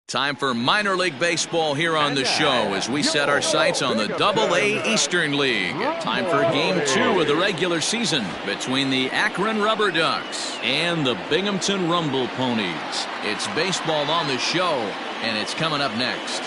Time for minor league baseball here on the show as we set our sights on the Double-A Eastern League. Time for Game 2 of the regular season between the Akron Rubberducks and the Binghamton Rumble Ponies. It's baseball on the show, and it's coming up next.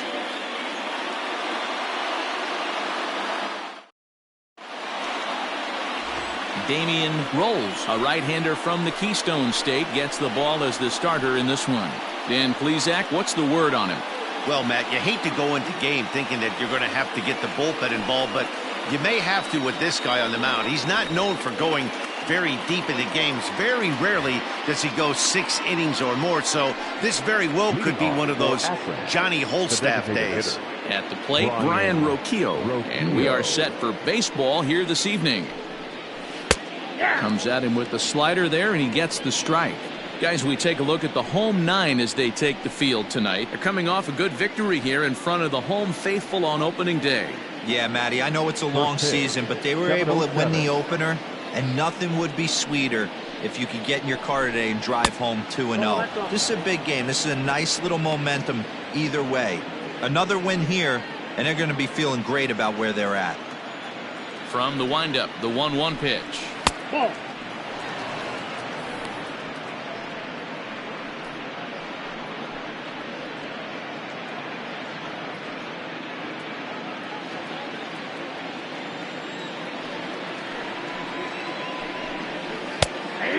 Damian Rolls, a right-hander from the Keystone State, gets the ball as the starter in this one. Dan Plesac, what's the word on him? Well, Matt, you hate to go into game thinking that you're going to have to get the bullpen involved, but you may have to with this guy on the mound. He's not known for going very deep into games. Very rarely does he go 6 innings or more, so this very well could be one of those Johnny Holstaff days. At the plate, Brian Roquillo, and we are set for baseball here this evening. Comes at him with the slider there, and he gets the strike. Guys, we take a look at the home 9 as they take the field tonight. They're coming off a good victory here in front of the home faithful on opening day. Yeah, Matty, I know it's a long season, but they were able to win the opener, and nothing would be sweeter if you could get in your car today and drive home 2-0. This is a big game. This is a nice little momentum either way. Another win here, and they're going to be feeling great about where they're at. From the windup, the 1-1 pitch. Ball.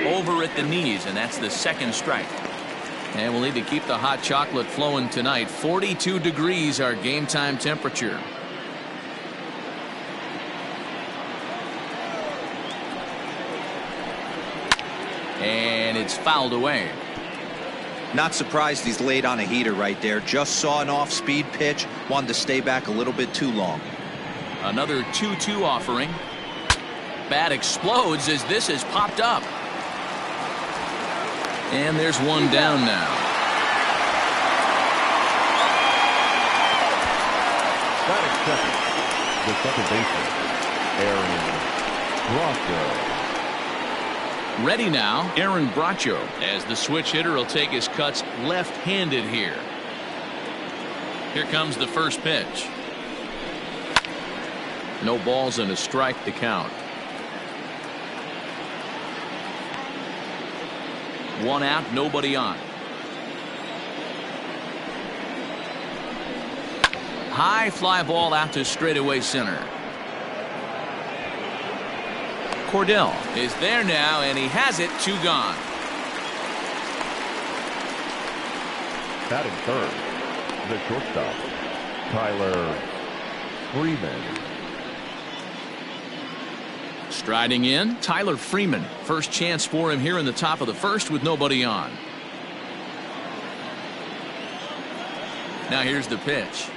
Over at the knees, and that's the second strike. And we'll need to keep the hot chocolate flowing tonight. 42 degrees our game time temperature. And it's fouled away. Not surprised he's laid on a heater right there. Just saw an off-speed pitch. Wanted to stay back a little bit too long. Another 2-2 offering. Bat explodes as this has popped up. And there's one down now. Batting second, the second baseman, Aaron Brocco. Ready now, Aaron Brocco, as the switch hitter will take his cuts left-handed here. Here comes the first pitch. No balls and a strike to count. 1 out, nobody on. High fly ball out to straightaway center. Cordell is there now, and he has it. 2 gone. Batting third, the shortstop, Tyler Freeman. Striding in, Tyler Freeman. First chance for him here in the top of the first with nobody on. Now here's the pitch.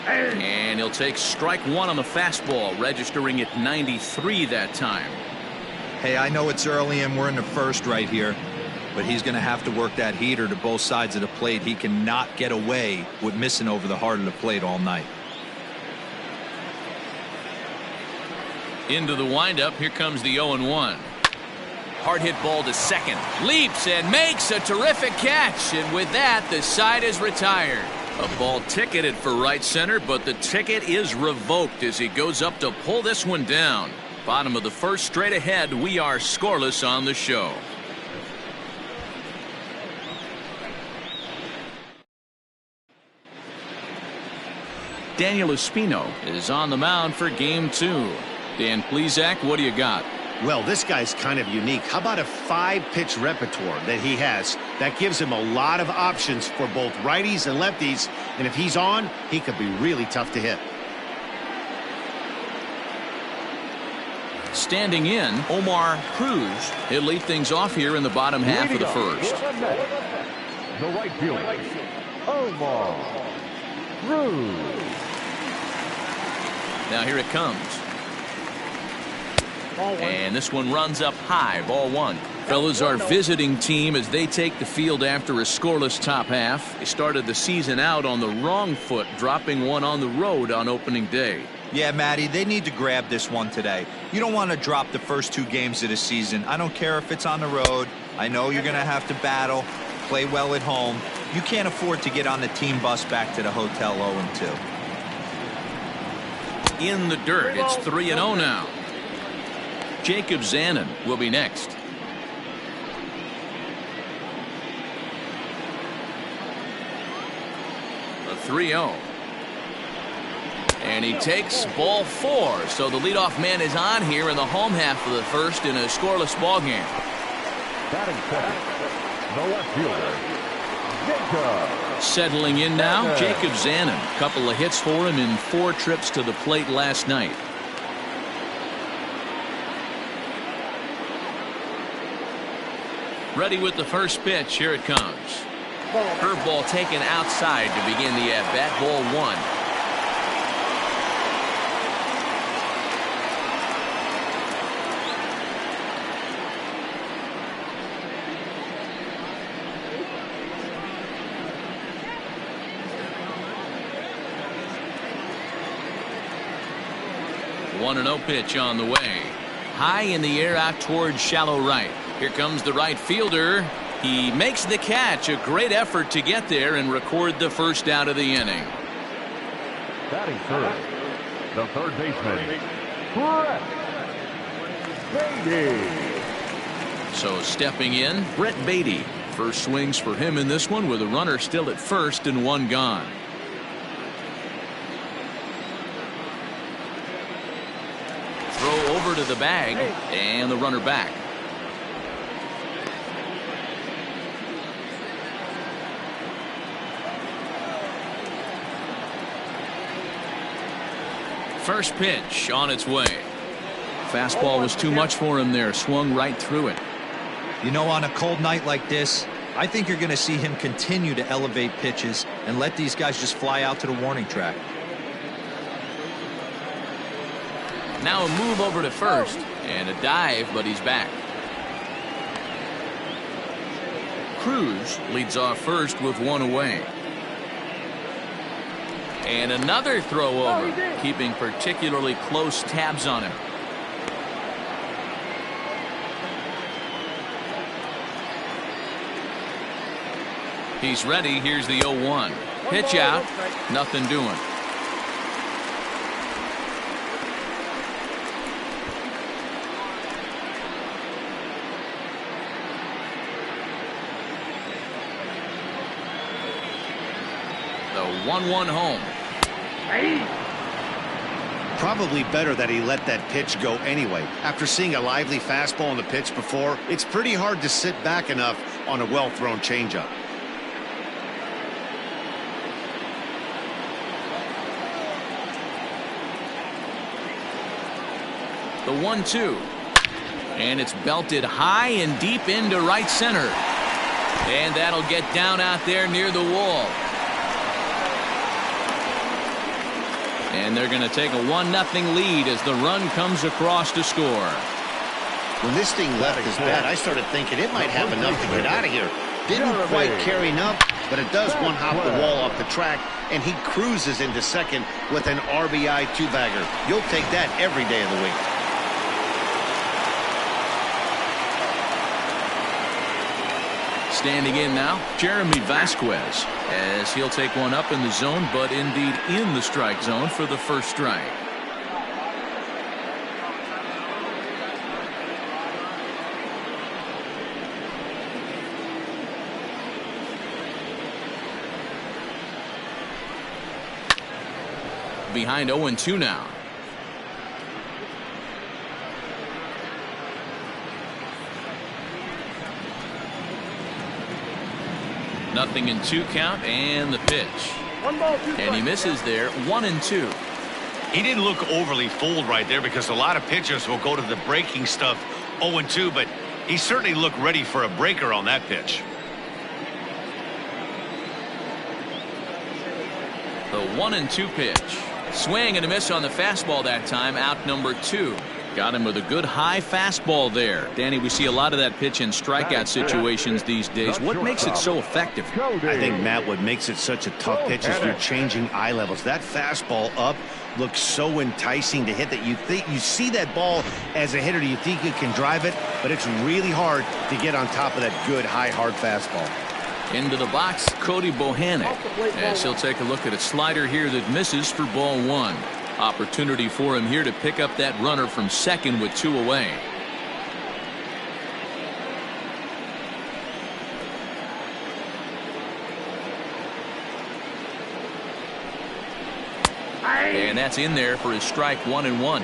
And he'll take strike 1 on the fastball, registering at 93 that time. Hey, I know it's early and we're in the first right here, but he's going to have to work that heater to both sides of the plate. He cannot get away with missing over the heart of the plate all night. Into the windup, here comes the 0-1. Hard hit ball to second. Leaps and makes a terrific catch, and with that, the side is retired. A ball ticketed for right center, but the ticket is revoked as he goes up to pull this one down. Bottom of the first, straight ahead. We are scoreless on the show. Daniel Espino is on the mound for game 2. Dan Plesac, what do you got? Well, this guy's kind of unique. How about a 5-pitch repertoire that he has? That gives him a lot of options for both righties and lefties, and if he's on, he could be really tough to hit. Standing in, Omar Cruz. He'll lead things off here in the bottom half of the first. The right fielder, Omar Cruz. Now here it comes. And this one runs up high, ball 1. Fellas, our visiting team as they take the field after a scoreless top half. They started the season out on the wrong foot, dropping one on the road on opening day. Yeah, Matty, they need to grab this one today. You don't want to drop the first 2 games of the season. I don't care if it's on the road. I know you're going to have to battle, play well at home, You can't afford to get on the team bus back to the hotel 0-2. In the dirt, it's 3-0 now. Jacob Zanin will be next. A 3-0. And he takes ball 4. So the leadoff man is on here in the home half of the first in a scoreless ball game. Batting second, the left fielder, Jacob. Settling in now, Jacob Zanin. A couple of hits for him in 4 trips to the plate last night. Ready with the first pitch. Here it comes. Curveball taken outside to begin the at-bat. Ball 1. 1-0 pitch on the way. High in the air out towards shallow right. Here comes the right fielder. He makes the catch. A great effort to get there and record the first out of the inning. Batting third, the third baseman, Brett Beatty. So stepping in, Brett Beatty. First swings for him in this one with a runner still at first and 1 gone. Throw over to the bag and the runner back. First pitch on its way. Fastball was too much for him there. Swung right through it. You know, on a cold night like this, I think you're going to see him continue to elevate pitches and let these guys just fly out to the warning track. Now a move over to first and a dive, but he's back. Cruz leads off first with 1 away. And another throw over, keeping particularly close tabs on him. He's ready. Here's the 0-1. Pitch out. Nothing doing. The 1-1 home. Probably better that he let that pitch go anyway. After seeing a lively fastball on the pitch before, it's pretty hard to sit back enough on a well-thrown changeup. The 1-2. And it's belted high and deep into right center. And that'll get down out there near the wall. And they're going to take a 1-0 lead as the run comes across to score. When this thing left his bat, I started thinking it might have enough to get out of here. Didn't quite carry enough, but it does one-hop the wall off the track, and he cruises into second with an RBI 2-bagger. You'll take that every day of the week. Standing in now, Jeremy Vasquez, as he'll take one up in the zone, but indeed in the strike zone for the first strike. Behind 0-2 now. Nothing in 2 count and the pitch. And he misses there. 1-2. He didn't look overly fooled right there because a lot of pitchers will go to the breaking stuff 0-2, but he certainly looked ready for a breaker on that pitch. The 1-2 pitch. Swing and a miss on the fastball that time. Out number 2. Got him with a good high fastball there. Danny, we see a lot of that pitch in strikeout situations these days. What makes it so effective? I think, Matt, what makes it such a tough pitch is you're changing eye levels. That fastball up looks so enticing to hit that you see that ball as a hitter, you think you can drive it, but it's really hard to get on top of that good high hard fastball. Into the box, Cody Bohannon, as he'll take a look at a slider here that misses for ball one. Opportunity for him here to pick up that runner from second with 2 away. And that's in there for his strike 1-1.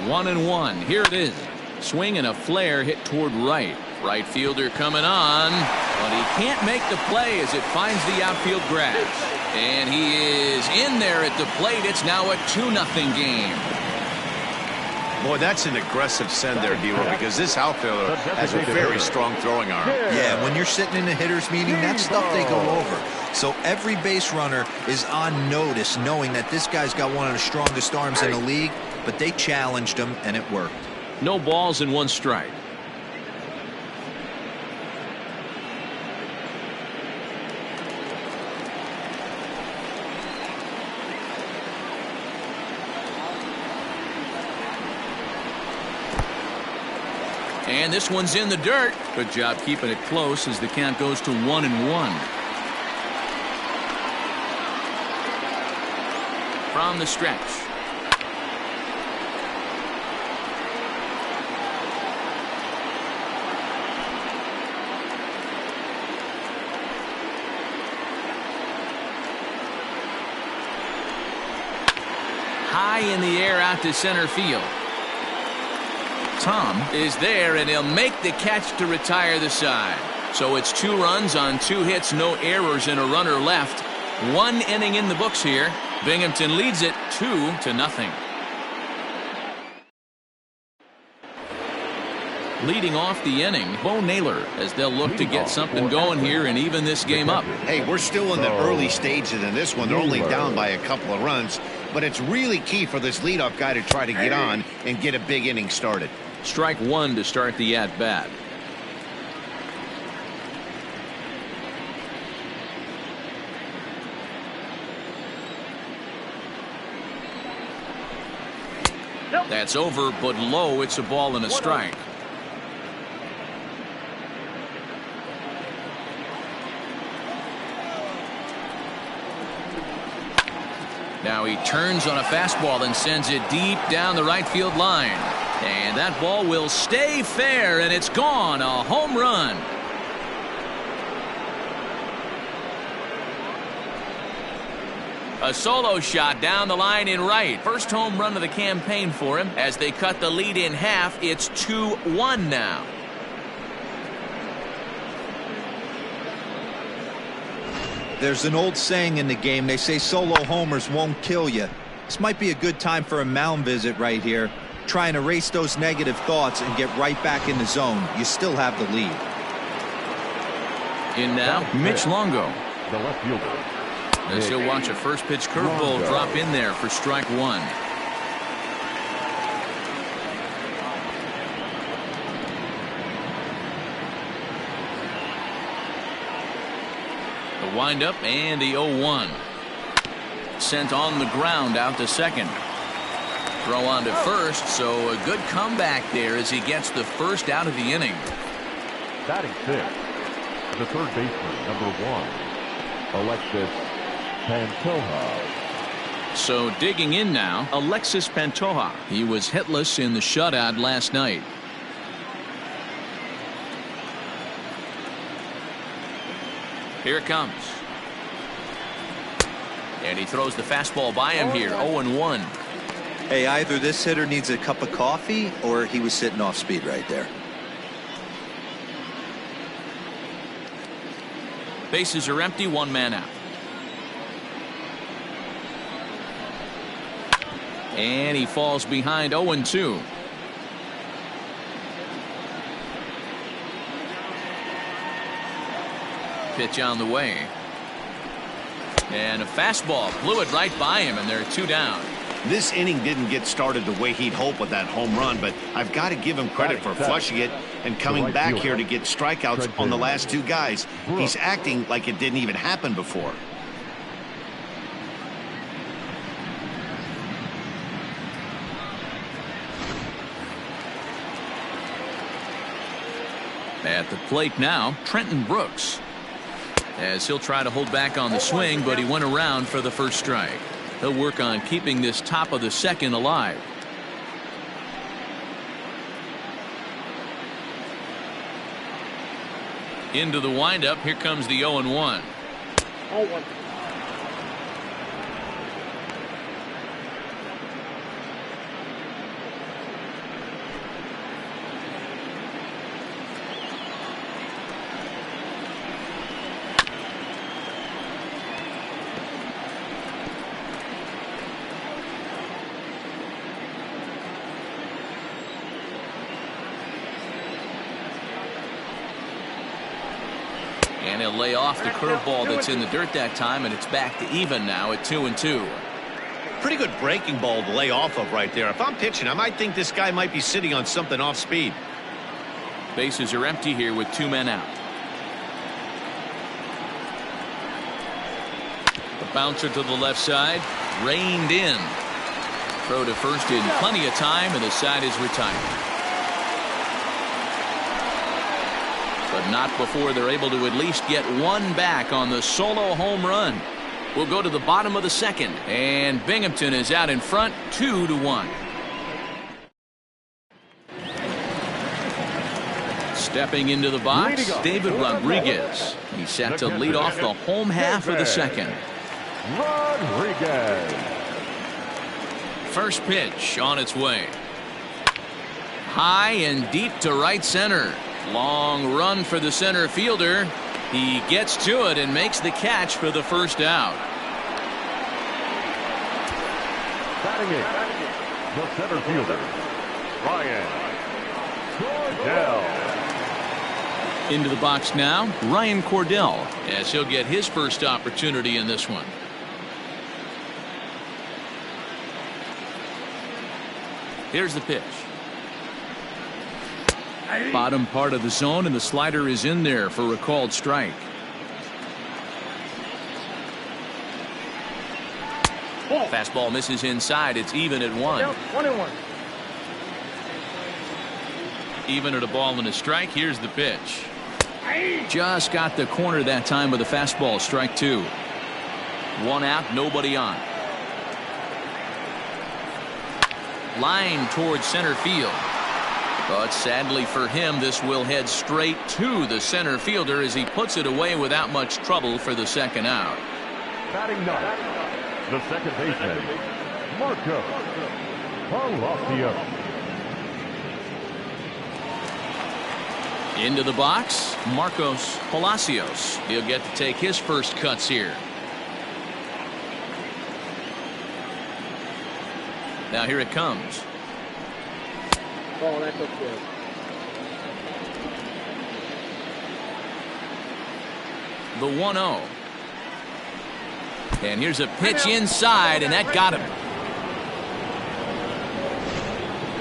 One and one. Here it is. Swing and a flare hit toward right. Right fielder coming on, but he can't make the play as it finds the outfield grass. And he is in there at the plate. It's now a 2-0 game. Boy, that's an aggressive send there, D-Roy, because this outfielder has a very strong throwing arm. Yeah, when you're sitting in a hitter's meeting, that stuff they go over. So every base runner is on notice, knowing that this guy's got one of the strongest arms in the league, but they challenged him, and it worked. No balls and 1 strike. And this one's in the dirt. Good job keeping it close as the count goes to 1-1. From the stretch. High in the air out to center field. Tom is there, and he'll make the catch to retire the side. So it's 2 runs on 2 hits, no errors, and a runner left. 1 inning in the books here. Binghamton leads it 2-0. Leading off the inning, Bo Naylor, as they'll look to get something going here and even this game up. Hey, we're still in the early stages in this one. They're only down by a couple of runs, but it's really key for this leadoff guy to try to get on and get a big inning started. Strike 1 to start the at-bat. That's over, but low. It's a ball and a strike. Now he turns on a fastball and sends it deep down the right field line. And that ball will stay fair, and it's gone. A home run. A solo shot down the line in right. First home run of the campaign for him as they cut the lead in half. It's 2-1 now. There's an old saying in the game. They say solo homers won't kill you. This might be a good time for a mound visit right here. Try and erase those negative thoughts and get right back in the zone. You still have the lead. In now, Mitch Longo. The left fielder. As he'll watch a first pitch curveball drop in there for strike 1. The windup and the 0-1. Sent on the ground out to second. Throw on to first, so a good comeback there as he gets the first out of the inning. Batting 6th, the third baseman, number 1, Alexis Pantoja. So digging in now, Alexis Pantoja. He was hitless in the shutout last night. Here it comes. And he throws the fastball by him here, 0-1. Hey, either this hitter needs a cup of coffee or he was sitting off speed right there. Bases are empty, 1 man out. And he falls behind 0-2. Pitch on the way. And a fastball blew it right by him, and they're 2 down. This inning didn't get started the way he'd hoped with that home run, but I've got to give him credit for flushing it and coming back here to get strikeouts on the last 2 guys. He's acting like it didn't even happen before. At the plate now, Trenton Brooks. As he'll try to hold back on the swing, but he went around for the first strike. He'll work on keeping this top of the second alive. Into the windup. Here comes the 0-1. And he'll lay off the curveball that's in the dirt that time, and it's back to even now at 2-2. Pretty good breaking ball to lay off of right there. If I'm pitching, I might think this guy might be sitting on something off speed. Bases are empty here with 2 men out. The bouncer to the left side, reined in. Throw to first in plenty of time, and the side is retired. But not before they're able to at least get one back on the solo home run. We'll go to the bottom of the second, and Binghamton is out in front 2-1. Stepping into the box, David Rodriguez. He's set to lead off the home half of the second. Rodriguez. First pitch on its way. High and deep to right center. Long run for the center fielder. He gets to it and makes the catch for the first out. Batting in, the center fielder, Ryan Cordell. Into the box now, Ryan Cordell, as he'll get his first opportunity in this one. Here's the pitch. Bottom part of the zone, and the slider is in there for a called strike. Fastball misses inside. It's even at 1. 1-1. Even at a ball and a strike. Here's the pitch. Just got the corner that time with a fastball. Strike 2. 1 out, nobody on. Line towards center field. But sadly for him, this will head straight to the center fielder as he puts it away without much trouble for the second out. Batting ninth, the second baseman, Marco Palacios. Into the box, Marcos Palacios. He'll get to take his first cuts here. Now here it comes. Oh, that looks good. The 1-0. And here's a pitch inside, and that got him.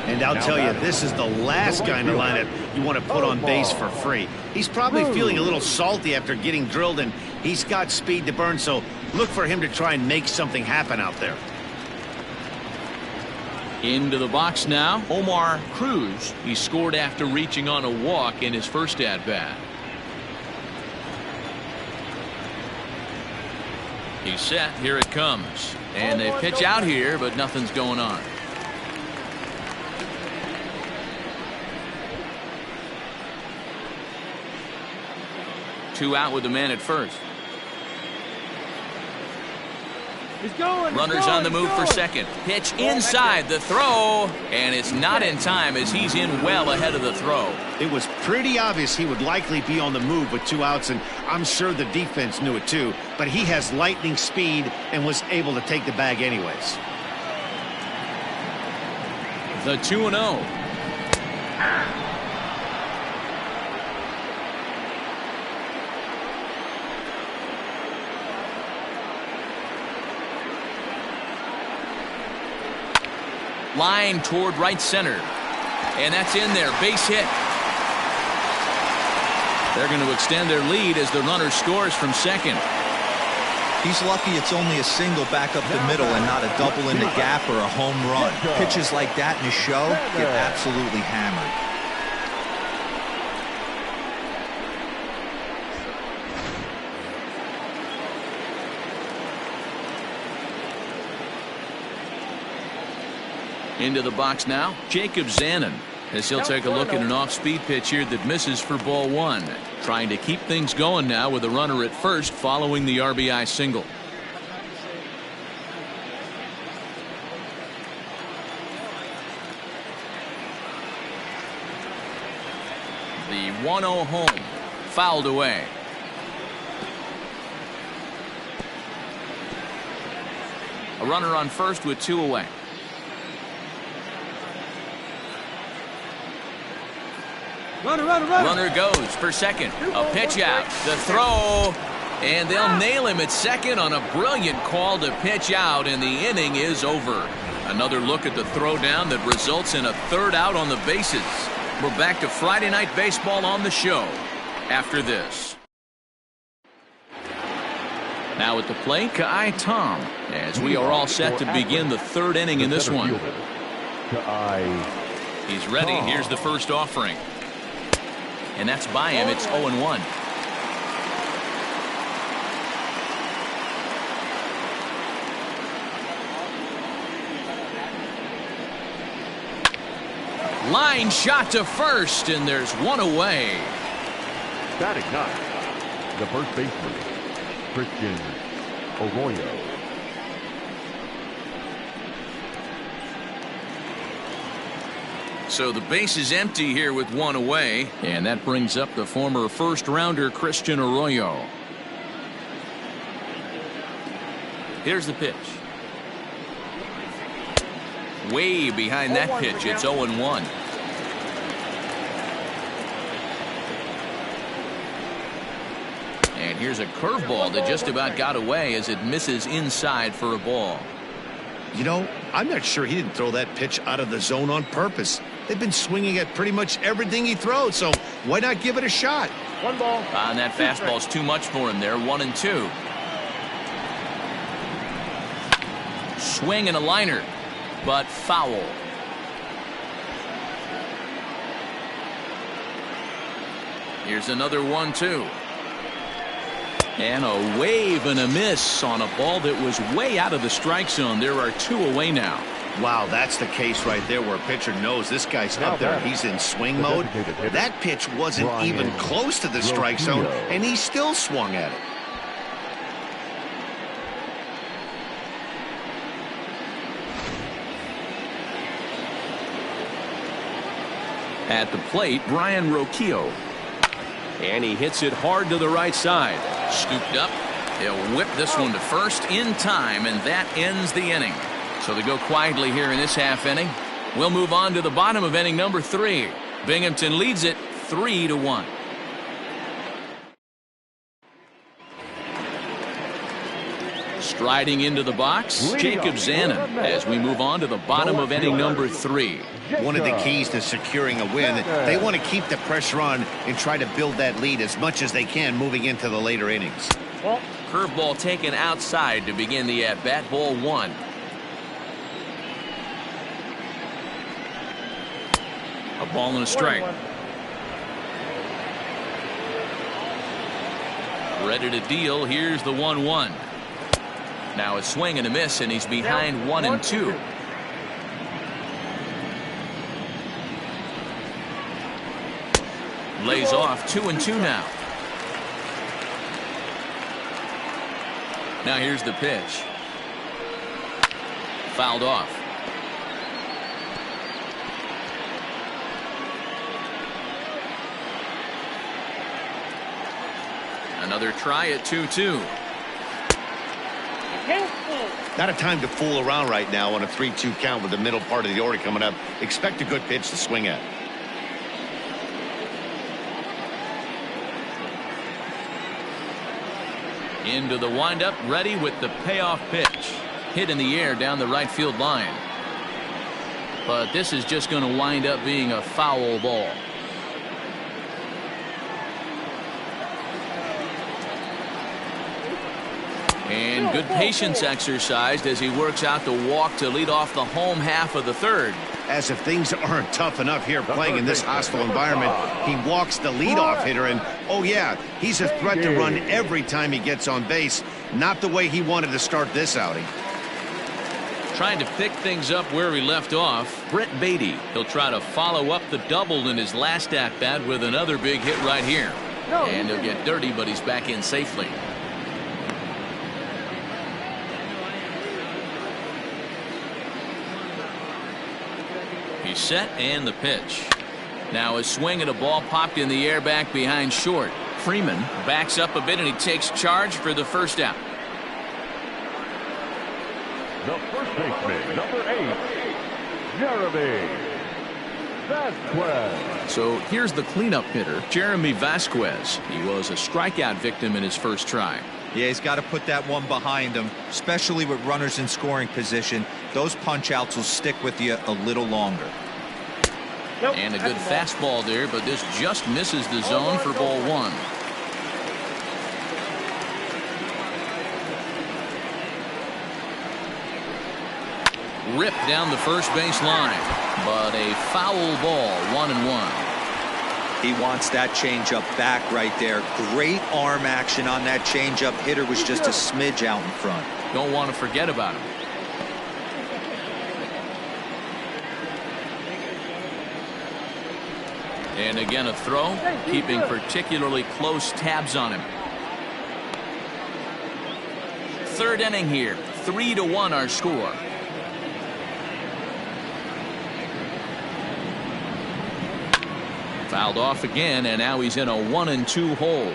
And I'll tell you, this is the last guy in the lineup you want to put on base for free. He's probably feeling a little salty after getting drilled, and he's got speed to burn, so look for him to try and make something happen out there. Into the box now, Omar Cruz. He scored after reaching on a walk in his first at-bat. He's set. Here it comes. And they pitch out here, but nothing's going on. Two out with the man at first. Runners on the move for second. Pitch inside, the throw, and it's not in time as he's in well ahead of the throw. It was pretty obvious he would likely be on the move with 2 outs, and I'm sure the defense knew it too, but he has lightning speed and was able to take the bag anyways. The 2-0. Line toward right center. And that's in there. Base hit. They're going to extend their lead as the runner scores from second. He's lucky it's only a single back up the middle and not a double in the gap or a home run. Pitches like that in a show get absolutely hammered. Into the box now, Jacob Zanin, as he'll take a look at an off-speed pitch here that misses for ball one. Trying to keep things going now with a runner at first following the RBI single. The 1-0 home, fouled away. A runner on first with 2 away. Runner goes for second. A pitch out. The throw. And they'll nail him at second on a brilliant call to pitch out, and the inning is over. Another look at the throw down that results in a third out on the bases. We're back to Friday Night Baseball on the show after this. Now at the plate, Kai Tom, as we are all set to begin the third inning in this one. He's ready. Here's the first offering. And that's by him. It's 0-1. Line shot to first, and there's one away. Batting ninth, the first baseman, Christian Arroyo. So the base is empty here with one away, and that brings up the former first-rounder Christian Arroyo. Here's the pitch. Way behind that pitch. It's 0-1. And here's a curveball that just about got away as it misses inside for a ball. You know, I'm not sure he didn't throw that pitch out of the zone on purpose. They've been swinging at pretty much everything he throws, so why not give it a shot? One ball. And that fastball's too much for him there. 1-2. Swing and a liner, but foul. Here's another 1-2. And a wave and a miss on a ball that was way out of the strike zone. There are 2 away now. Wow, that's the case right there where a pitcher knows this guy's up there. He's in swing mode. That pitch wasn't even close to the strike zone, and he still swung at it. At the plate, Brian Roquillo. And he hits it hard to the right side. Scooped up. He'll whip this one to first in time, and that ends the inning. So they go quietly here in this half inning. We'll move on to the bottom of inning number 3. Binghamton leads it 3-1. Striding into the box, Jacob Zanin, as we move on to the bottom of inning number 3. One of the keys to securing a win, they want to keep the pressure on and try to build that lead as much as they can moving into the later innings. Curveball taken outside to begin the at-bat. Ball 1. A ball and a strike. Ready to deal. Here's the 1-1. Now a swing and a miss, and he's behind 1-2. Lays off 2-2 now. Now here's the pitch. Fouled off. Another try at 2-2. Not a time to fool around right now on a 3-2 count with the middle part of the order coming up. Expect a good pitch to swing at. Into the windup, ready with the payoff pitch. Hit in the air down the right field line. But this is just going to wind up being a foul ball. And good patience exercised as he works out the walk to lead off the home half of the third. As if things aren't tough enough here playing in this hostile environment, he walks the leadoff hitter, and oh yeah, he's a threat to run every time he gets on base. Not the way he wanted to start this outing. Trying to pick things up where he left off, Brett Beatty. He'll try to follow up the double in his last at-bat with another big hit right here. And he'll get dirty, but he's back in safely. He's set and the pitch. Now a swing and a ball popped in the air back behind short. Freeman backs up a bit and he takes charge for the first out. The first baseman, number 8, Jeremy Vasquez. So here's the cleanup hitter, Jeremy Vasquez. He was a strikeout victim in his first try. Yeah, he's got to put that one behind him, especially with runners in scoring position. Those punch outs will stick with you a little longer. And a good fastball there, but this just misses the zone for ball 1. Ripped down the first base line, but a foul ball, 1-1. He wants that changeup back right there. Great arm action on that changeup. Hitter was just a smidge out in front. Don't want to forget about him. And again a throw, keeping particularly close tabs on him. Third inning here, 3-1 our score. Fouled off again, and now he's in a 1-2 hole.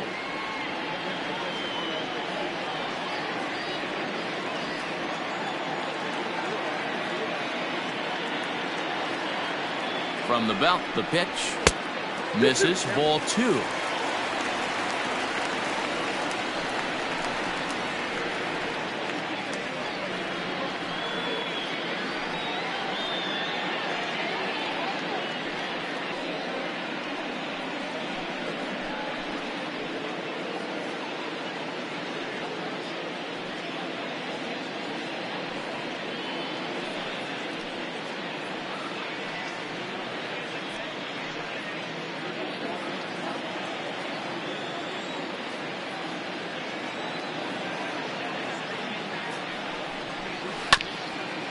From the belt, the pitch misses, ball 2.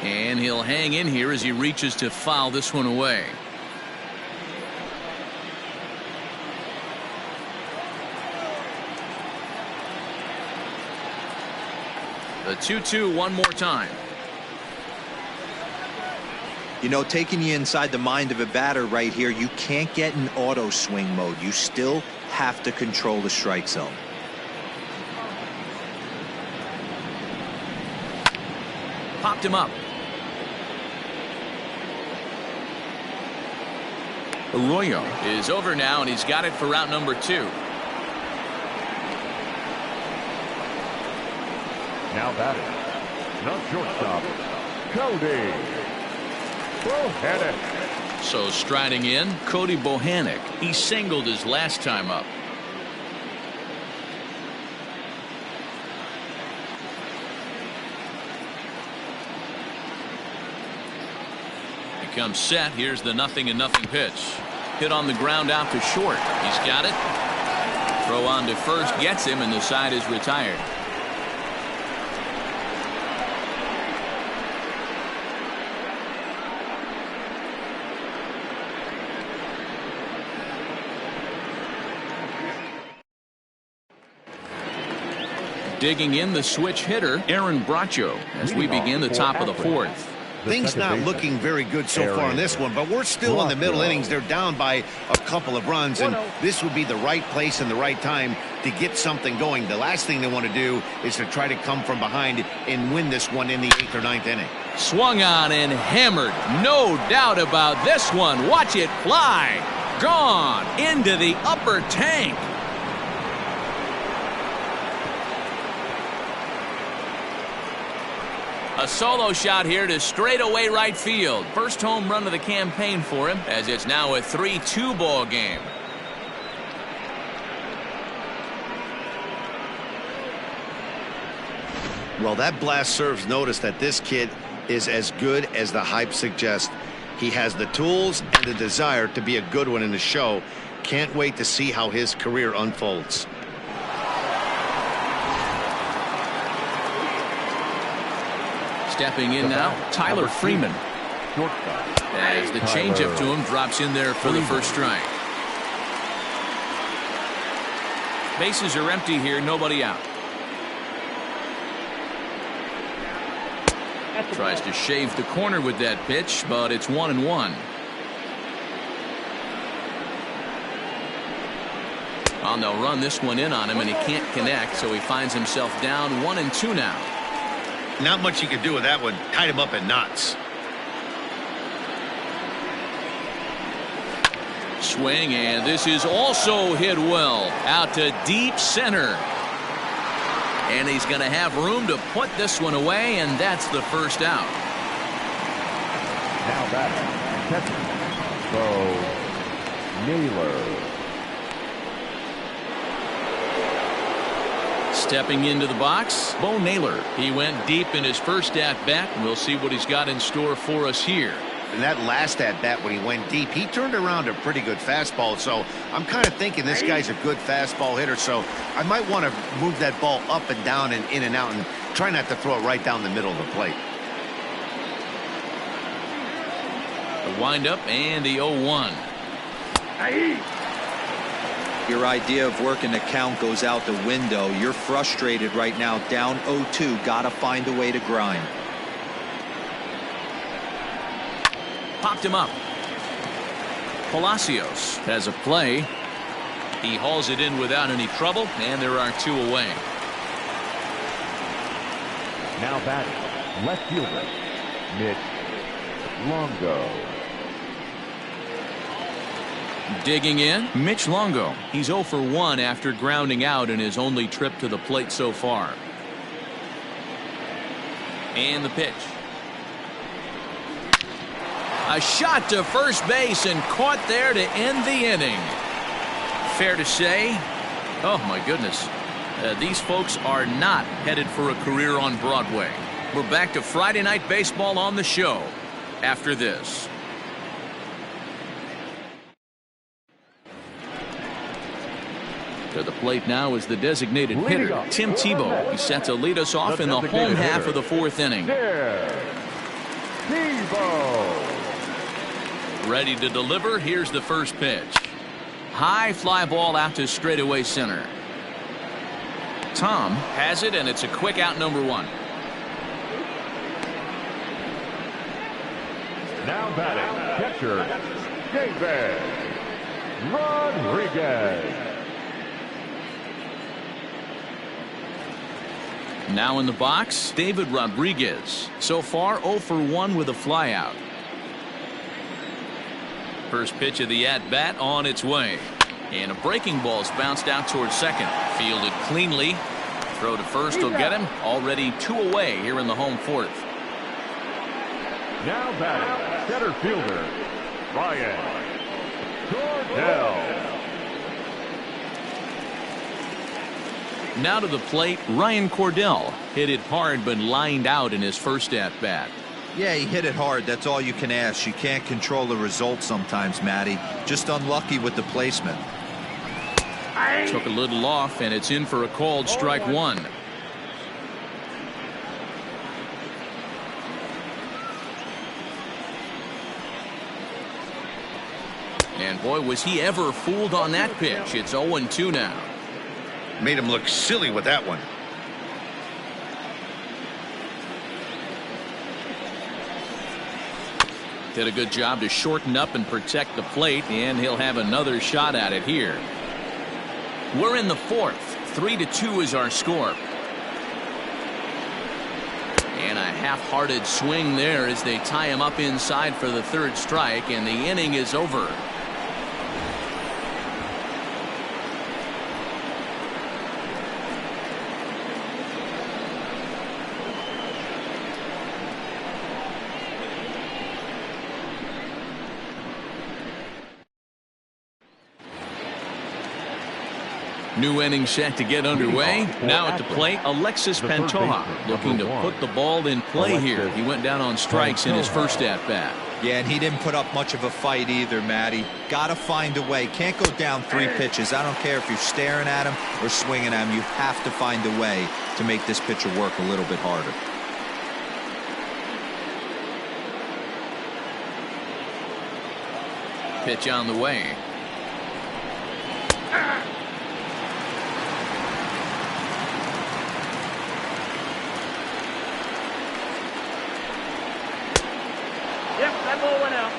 And he'll hang in here as he reaches to foul this one away. The 2-2 one more time. You know, taking you inside the mind of a batter right here, you can't get in auto swing mode. You still have to control the strike zone. Popped him up. Arroyo is over now, and he's got it for route number 2. Now batting, the shortstop, Cody Bohannon. So striding in, Cody Bohannon. He singled his last time up. He comes set. Here's the 0-0 pitch. Hit on the ground out to short. He's got it. Throw on to first gets him, and the side is retired. Digging in the switch hitter, Aaron Bracho, as we begin the top of the 4th. Things not looking very good so far in this one, but we're still in the middle innings. They're down by a couple of runs, and this would be the right place and the right time to get something going. The last thing they want to do is to try to come from behind and win this one in the 8th or 9th inning. Swung on and hammered. No doubt about this one. Watch it fly. Gone into the upper tank. A solo shot here to straightaway right field. First home run of the campaign for him, as it's now a 3-2 ball game. Well, that blast serves notice that this kid is as good as the hype suggests. He has the tools and the desire to be a good one in the show. Can't wait to see how his career unfolds. Stepping in now, Tyler Freeman. As the changeup to him drops in there for the first strike. Bases are empty here, nobody out. Tries to shave the corner with that pitch, but it's 1-1. Well, they'll run this one in on him, and he can't connect, so he finds himself down 1-2 now. Not much you can do with that one. Tied him up in knots. Swing, and this is also hit well out to deep center. And he's going to have room to put this one away, and that's the first out. Now batting, catcher, Bo Naylor. Stepping into the box, Bo Naylor. He went deep in his first at-bat, and we'll see what he's got in store for us here. And that last at-bat when he went deep, he turned around a pretty good fastball. So I'm kind of thinking this guy's a good fastball hitter. So I might want to move that ball up and down and in and out and try not to throw it right down the middle of the plate. The windup and the 0-1. Your idea of working the count goes out the window. You're frustrated right now, down 0-2. Gotta find a way to grind. Popped him up. Palacios has a play. He hauls it in without any trouble, and there are two away. Now batting, left fielder, Mitch Longo. Digging in, Mitch Longo. He's 0 for 1 after grounding out in his only trip to the plate so far. And the pitch. A shot to first base and caught there to end the inning. Fair to say, oh my goodness, these folks are not headed for a career on Broadway. We're back to Friday Night Baseball on the show after this. To the plate now is the designated hitter, Tim Tebow. He's set to lead us off in the home half of the fourth inning. Tebow. Ready to deliver. Here's the first pitch. High fly ball out to straightaway center. Tom has it, and it's a quick out, number 1. Now batting, catcher, David Rodriguez. Now in the box, David Rodriguez. So far 0 for 1 with a flyout. First pitch of the at-bat on its way. And a breaking ball's bounced out towards second. Fielded cleanly. Throw to first will get him. Already 2 away here in the home fourth. Now batting, center fielder, Ryan Cordell. Now to the plate, Ryan Cordell. Hit it hard but lined out in his first at-bat. Yeah, he hit it hard. That's all you can ask. You can't control the result sometimes, Matty. Just unlucky with the placement. Took a little off, and it's in for a called strike 1. And boy, was he ever fooled on that pitch. It's 0-2 now. Made him look silly with that one. Did a good job to shorten up and protect the plate, and he'll have another shot at it here. We're in the fourth. 3-2 is our score. And a half-hearted swing there as they tie him up inside for the third strike, and the inning is over. New inning set to get underway. Now at the plate, Alexis Pantoja looking to put the ball in play here. He went down on strikes in his first at-bat. Yeah, and he didn't put up much of a fight either, Matty. Got to find a way. Can't go down 3 pitches. I don't care if you're staring at him or swinging at him. You have to find a way to make this pitcher work a little bit harder. Pitch on the way. Yep, that ball went out.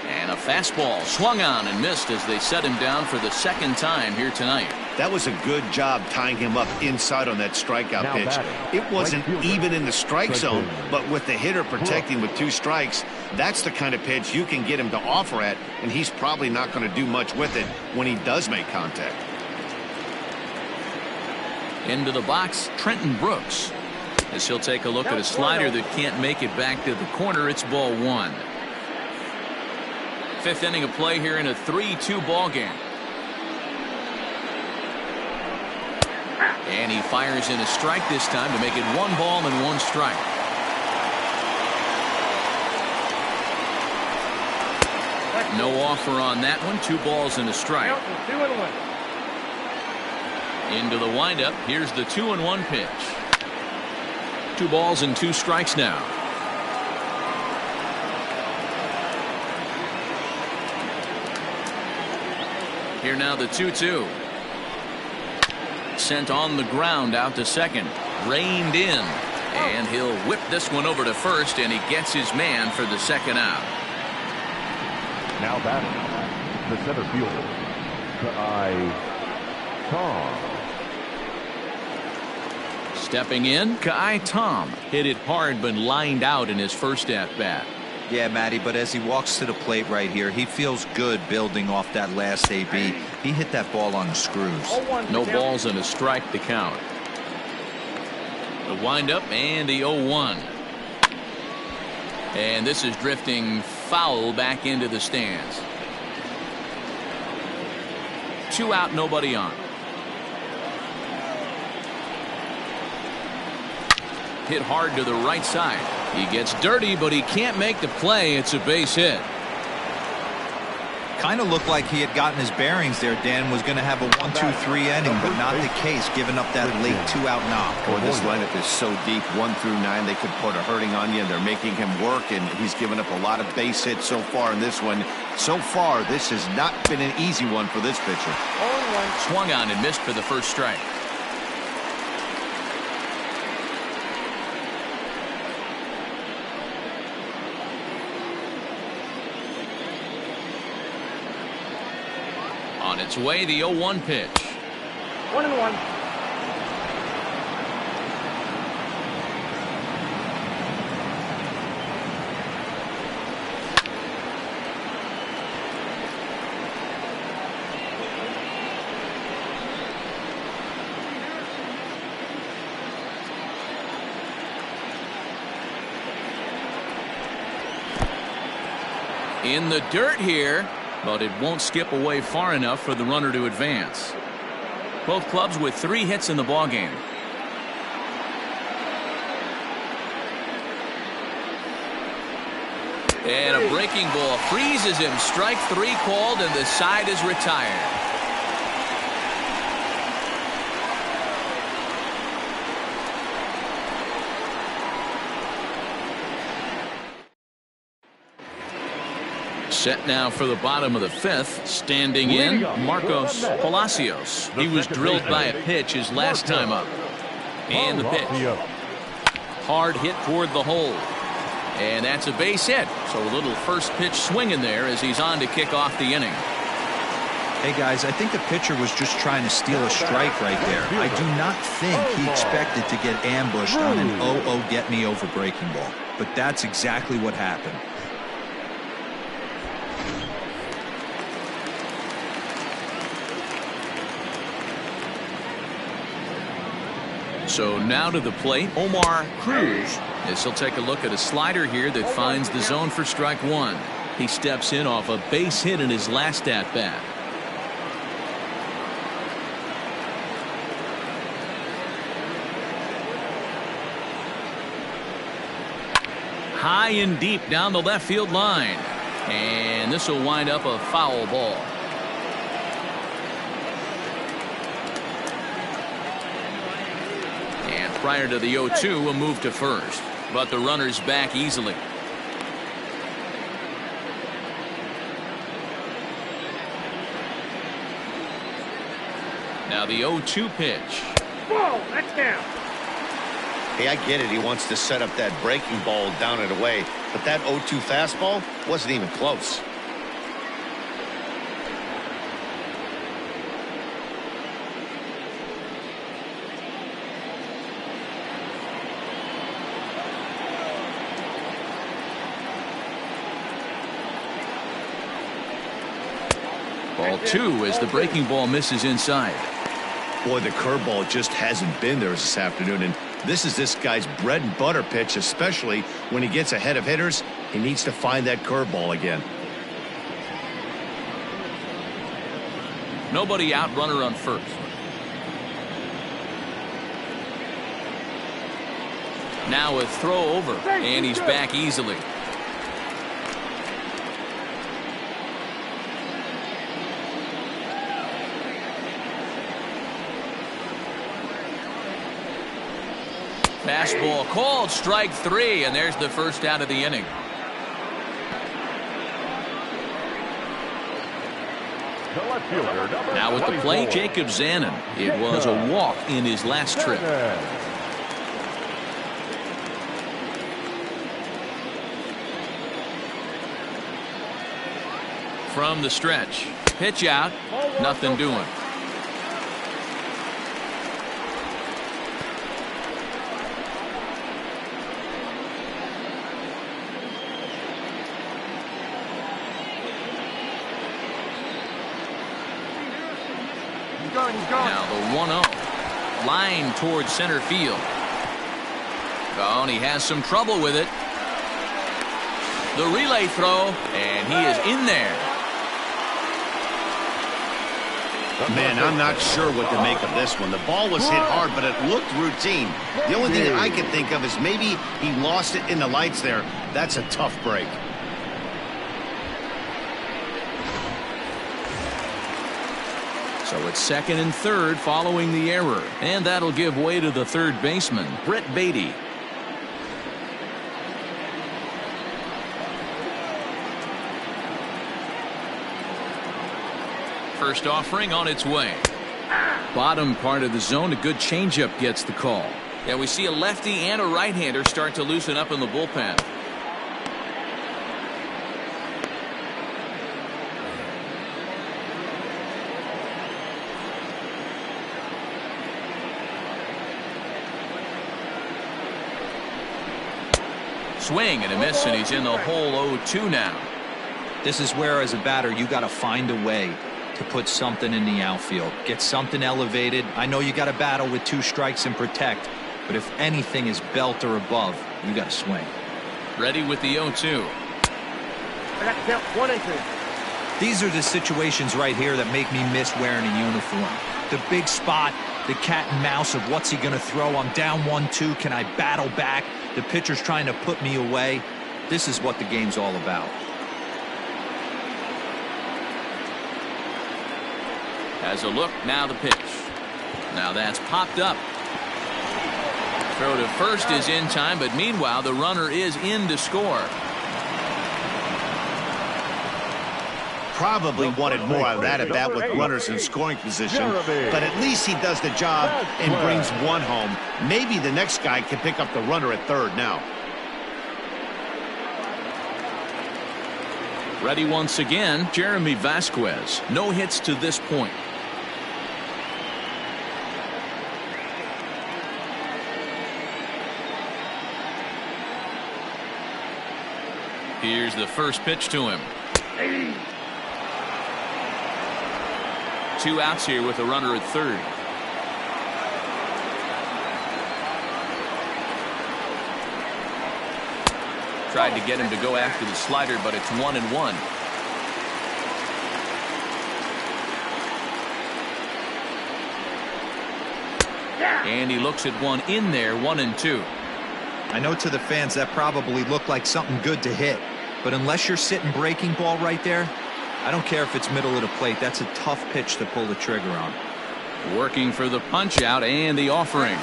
And a fastball swung on and missed as they set him down for the second time here tonight. That was a good job tying him up inside on that strikeout Now pitch. batting, It wasn't right fielder, even in the strike zone, Brooks. but with the hitter protecting with 2 strikes, that's the kind of pitch you can get him to offer at, and he's probably not going to do much with it when he does make contact. Into the box, Trenton Brooks. As he'll take a look at a slider that can't make it back to the corner. It's ball 1. 5th inning of play here in a 3-2 ball game. And he fires in a strike this time to make it 1 ball and 1 strike. No offer on that one. 2 balls and a strike. 2-1. Into the windup. Here's the 2-1 pitch. 2 balls and 2 strikes now. Here now the 2-2. Sent on the ground out to second. Reined in. And he'll whip this one over to first, and he gets his man for the second out. Now batting, the center fielder, Tom. Stepping in, Kai Tom hit it hard but lined out in his first at bat. Yeah, Matty, but as he walks to the plate right here, he feels good building off that last AB. He hit that ball on the screws. No balls and a strike to count. The windup and the 0-1. And this is drifting foul back into the stands. 2 out, nobody on. Hit hard to the right side. He gets dirty, but he can't make the play. It's a base hit. Kind of looked like he had gotten his bearings there. Dan was going to have a 1-2-3 inning, but not the case, giving up that late 2-out knock. Boy, this lineup is so deep, 1 through 9. They could put a hurting on you, and they're making him work, and he's given up a lot of base hits so far in this one. So far, this has not been an easy one for this pitcher. 0-1. Swung on and missed for the first strike. On its way, the 0-1 pitch. 1-1. In the dirt here, but it won't skip away far enough for the runner to advance. Both clubs with 3 hits in the ballgame. And a breaking ball freezes him. Strike 3 called, and the side is retired. Set now for the bottom of the 5th. Standing in, Marcos Palacios. He was drilled by a pitch his last time up. And the pitch. Hard hit toward the hole. And that's a base hit. So a little first pitch swing in there as he's on to kick off the inning. Hey, guys, I think the pitcher was just trying to steal a strike right there. I do not think he expected to get ambushed on an 0-0 get-me-over breaking ball. But that's exactly what happened. So now to the plate, Omar Cruz, as he'll take a look at a slider here that finds the zone for strike 1. He steps in off a base hit in his last at bat. High and deep down the left field line, and this will wind up a foul ball. Prior to the 0-2, a move to first. But the runner's back easily. Now the 0-2 pitch. Whoa, that's down. Hey, I get it. He wants to set up that breaking ball down and away. But that 0-2 fastball wasn't even close. Ball 2 as the breaking ball misses inside. Boy, the curveball just hasn't been there this afternoon, and this is this guy's bread and butter pitch, especially when he gets ahead of hitters. He needs to find that curveball again. Nobody out, runner on first. Now a throw over, and he's back easily. Fastball called, strike 3, and there's the first out of the inning. Now at the plate, Jacob Zanin. It was a walk in his last trip. From the stretch, pitch out, nothing doing. Now the 1-0. Line towards center field. Oh, and he has some trouble with it. The relay throw, and he is in there. Man, I'm not sure what to make of this one. The ball was hit hard, but it looked routine. The only thing I can think of is maybe he lost it in the lights there. That's a tough break. So it's second and third following the error. And that'll give way to the third baseman, Brett Beatty. First offering on its way. Bottom part of the zone, a good changeup gets the call. Yeah, we see a lefty and a right-hander start to loosen up in the bullpen. Swing and a miss, and he's in the hole 0-2 now. This is where, as a batter, you got to find a way to put something in the outfield. Get something elevated. I know you got to battle with 2 strikes and protect, but if anything is belt or above, you got to swing. Ready with the 0-2. I got to count 1 and 2. These are the situations right here that make me miss wearing a uniform. The big spot, the cat and mouse of what's he going to throw. I'm down 1-2. Can I battle back? The pitcher's trying to put me away. This is what the game's all about. Has a look, now the pitch. Now that's popped up. Throw to first is in time, but meanwhile the runner is in to score. Probably wanted more out of that at bat with runners in scoring position, but at least he does the job and brings 1 home. Maybe the next guy can pick up the runner at third now. Ready once again, Jeremy Vasquez. No hits to this point. Here's the first pitch to him. 2 outs here with a runner at third. Tried to get him to go after the slider, but it's 1-1. And he looks at one in there, 1-2. I know to the fans that probably looked like something good to hit, but unless you're sitting breaking ball right there, I don't care if it's middle of the plate. That's a tough pitch to pull the trigger on. Working for the punch out and the offering.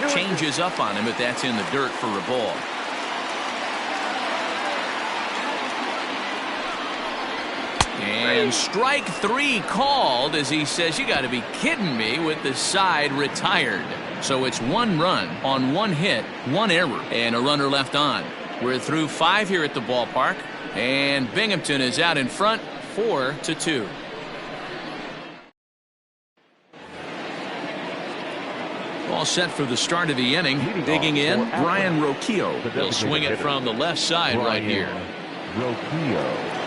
Changes up on him, but that's in the dirt for a ball. And strike 3 called as he says, you got to be kidding me, with the side retired. So it's 1 run on 1 hit, 1 error, and a runner left on. We're through 5 here at the ballpark, and Binghamton is out in front 4-2. All set for the start of the inning. Digging in, Brian Roquillo. He'll swing it from the left side right here. Roquillo.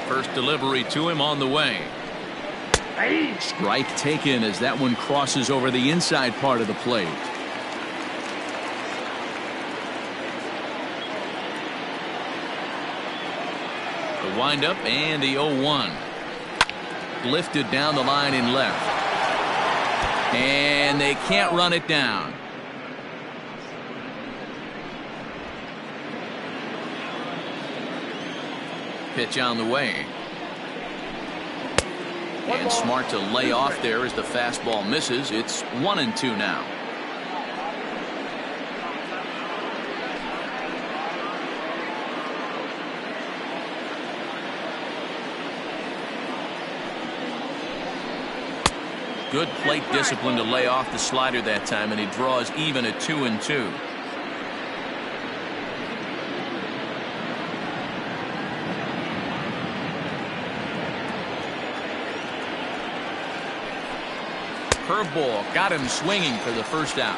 First delivery to him on the way. Strike taken as that one crosses over the inside part of the plate. The windup and the 0-1. Lifted down the line in left. And they can't run it down. Pitch on the way. And smart to lay off there as the fastball misses. It's 1-2 now. Good plate discipline to lay off the slider that time, and he draws even at 2-2. Curveball got him swinging for the first out.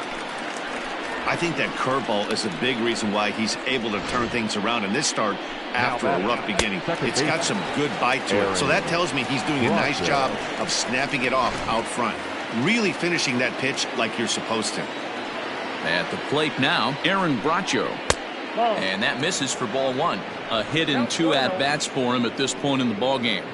I think that curveball is a big reason why he's able to turn things around in this start after a rough beginning. It's got some good bite to it, so that tells me he's doing a nice job of snapping it off out front, really finishing that pitch like you're supposed to. At the plate now, Aaron Bracho, and that misses for ball 1. A hit in 2 at-bats for him at this point in the ball game.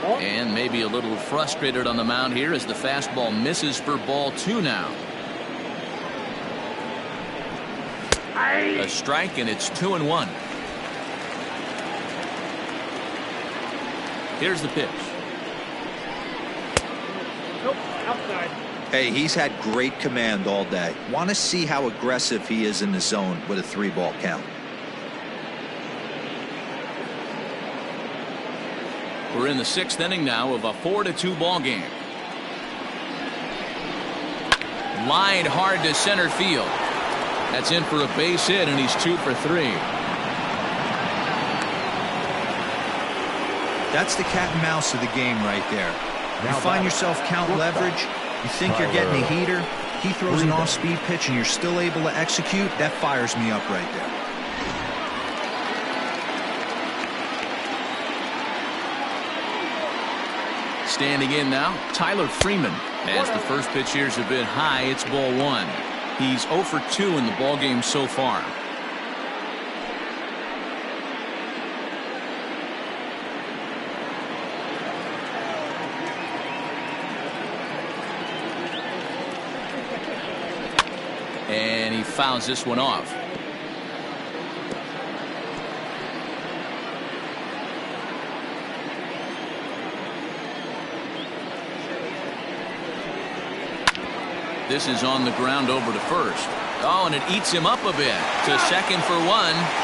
And maybe a little frustrated on the mound here as the fastball misses for ball 2 now. A strike, and it's 2-1. Here's the pitch. Nope, outside. Hey, he's had great command all day. Want to see how aggressive he is in the zone with a 3-ball count. We're in the 6th inning now of a 4-2 ball game. Lined hard to center field. That's in for a base hit, and he's 2 for 3. That's the cat and mouse of the game right there. You find yourself count leverage, you think you're getting a heater, he throws an off-speed pitch and you're still able to execute. That fires me up right there. Standing in now, Tyler Freeman. As the first pitch here is a bit high, it's ball 1. He's 0 for 2 in the ball game so far. And he fouls this one off. This is on the ground over to first. Oh, and it eats him up a bit. To second for 1.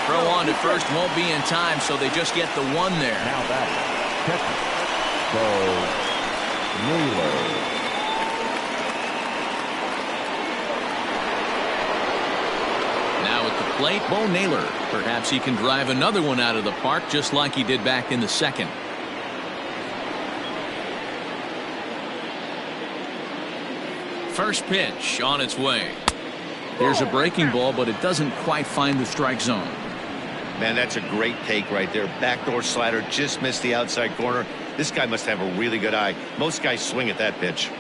Throw on to first won't be in time, so they just get the 1 there. Now back. Bo Naylor. Now at the plate, Bo Naylor. Perhaps he can drive another one out of the park just like he did back in the 2nd. First pitch on its way. Here's a breaking ball, but it doesn't quite find the strike zone. Man, that's a great take right there. Backdoor slider just missed the outside corner. This guy must have a really good eye. Most guys swing at that pitch.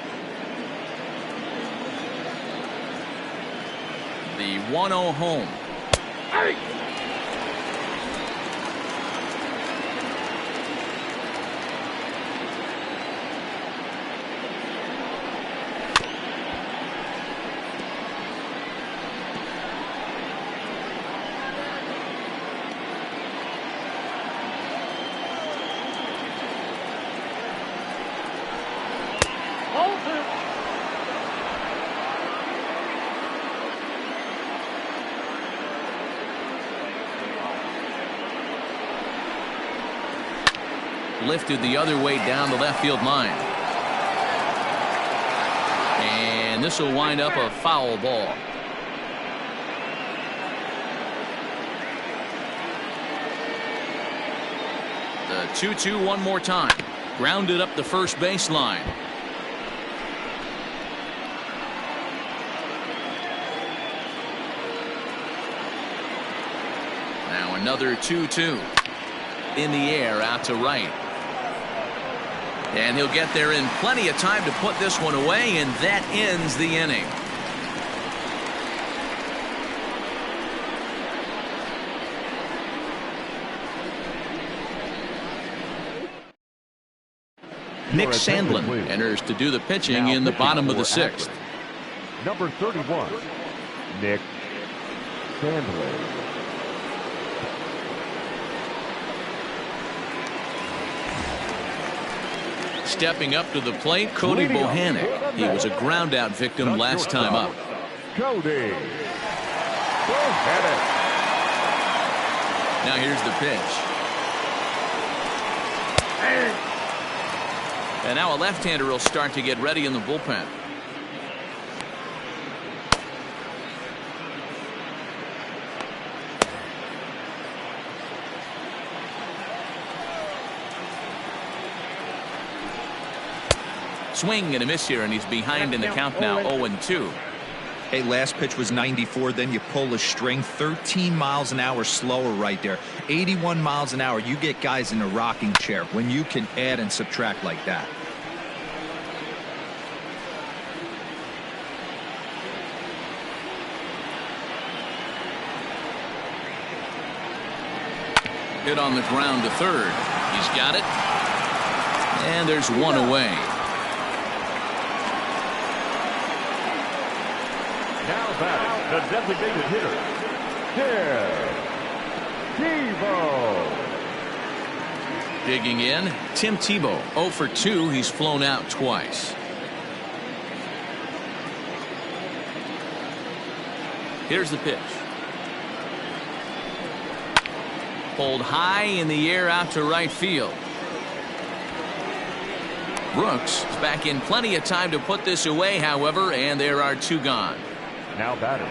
The 1-0 home. lifted the other way down the left field line. And this will wind up a foul ball. The 2-2 one more time. Grounded up the first baseline. Now another 2-2. In the air out to right. And he'll get there in plenty of time to put this one away, and that ends the inning. Nick Sandlin enters to do the pitching Now in the pitching bottom of the for sixth. Akron, number 31, Nick Sandlin. Stepping up to the plate, Cody Bohannon. He was a ground out victim last time up. Cody Bohannon. Now here's the pitch. And now a left-hander will start to get ready in the bullpen. Swing and a miss here, and he's behind in the count now, 0-2. Hey, last pitch was 94, then you pull a string. 13 miles an hour slower right there. 81 miles an hour. You get guys in a rocking chair when you can add and subtract like that. Hit on the ground to third. He's got it. And there's one away. Now batting, the designated hitter, Tim Tebow. Digging in, Tim Tebow. 0 for 2. He's flown out twice. Here's the pitch. Pulled high in the air out to right field. Brooks is back in plenty of time to put this away, however, and there are two gone. Now batting,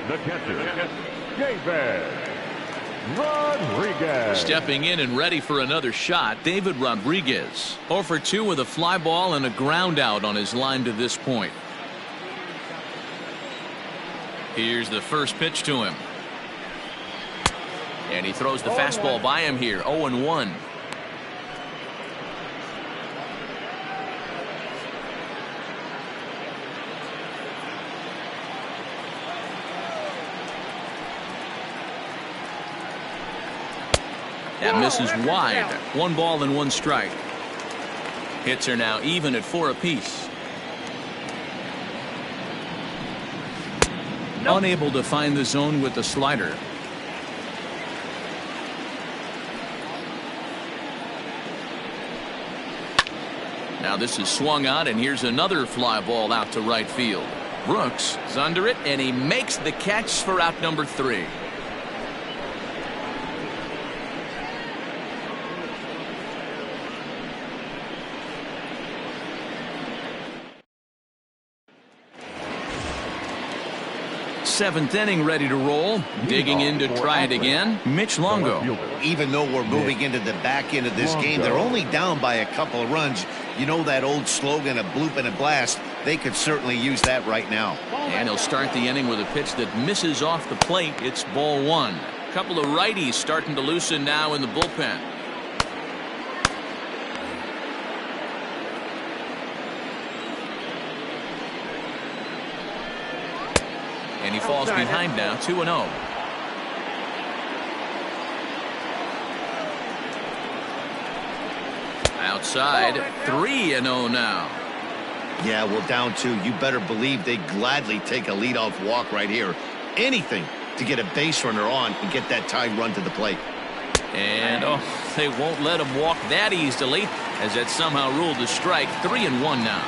the catcher, David Rodriguez. Stepping in and ready for another shot, David Rodriguez. 0 for 2 with a fly ball and a ground out on his line to this point. Here's the first pitch to him. And he throws the fastball by him here, 0-1. That misses wide. 1 ball and 1 strike. Hits are now even at 4 apiece. Unable to find the zone with the slider. Now this is swung on, and here's another fly ball out to right field. Brooks is under it, and he makes the catch for out number 3. Seventh inning ready to roll. Digging in to try it again, Mitch Longo. Even though we're moving into the back end of this game, they're only down by a couple of runs. You know that old slogan, a bloop and a blast. They could certainly use that right now. And he'll start the inning with a pitch that misses off the plate. It's ball 1. A couple of righties starting to loosen now in the bullpen. And he falls behind now, 2-0. Outside, 3-0 now. Yeah, well, down 2. You better believe they'd gladly take a leadoff walk right here. Anything to get a base runner on and get that tying run to the plate. And, they won't let him walk that easily, as that somehow ruled the strike. 3-1 now.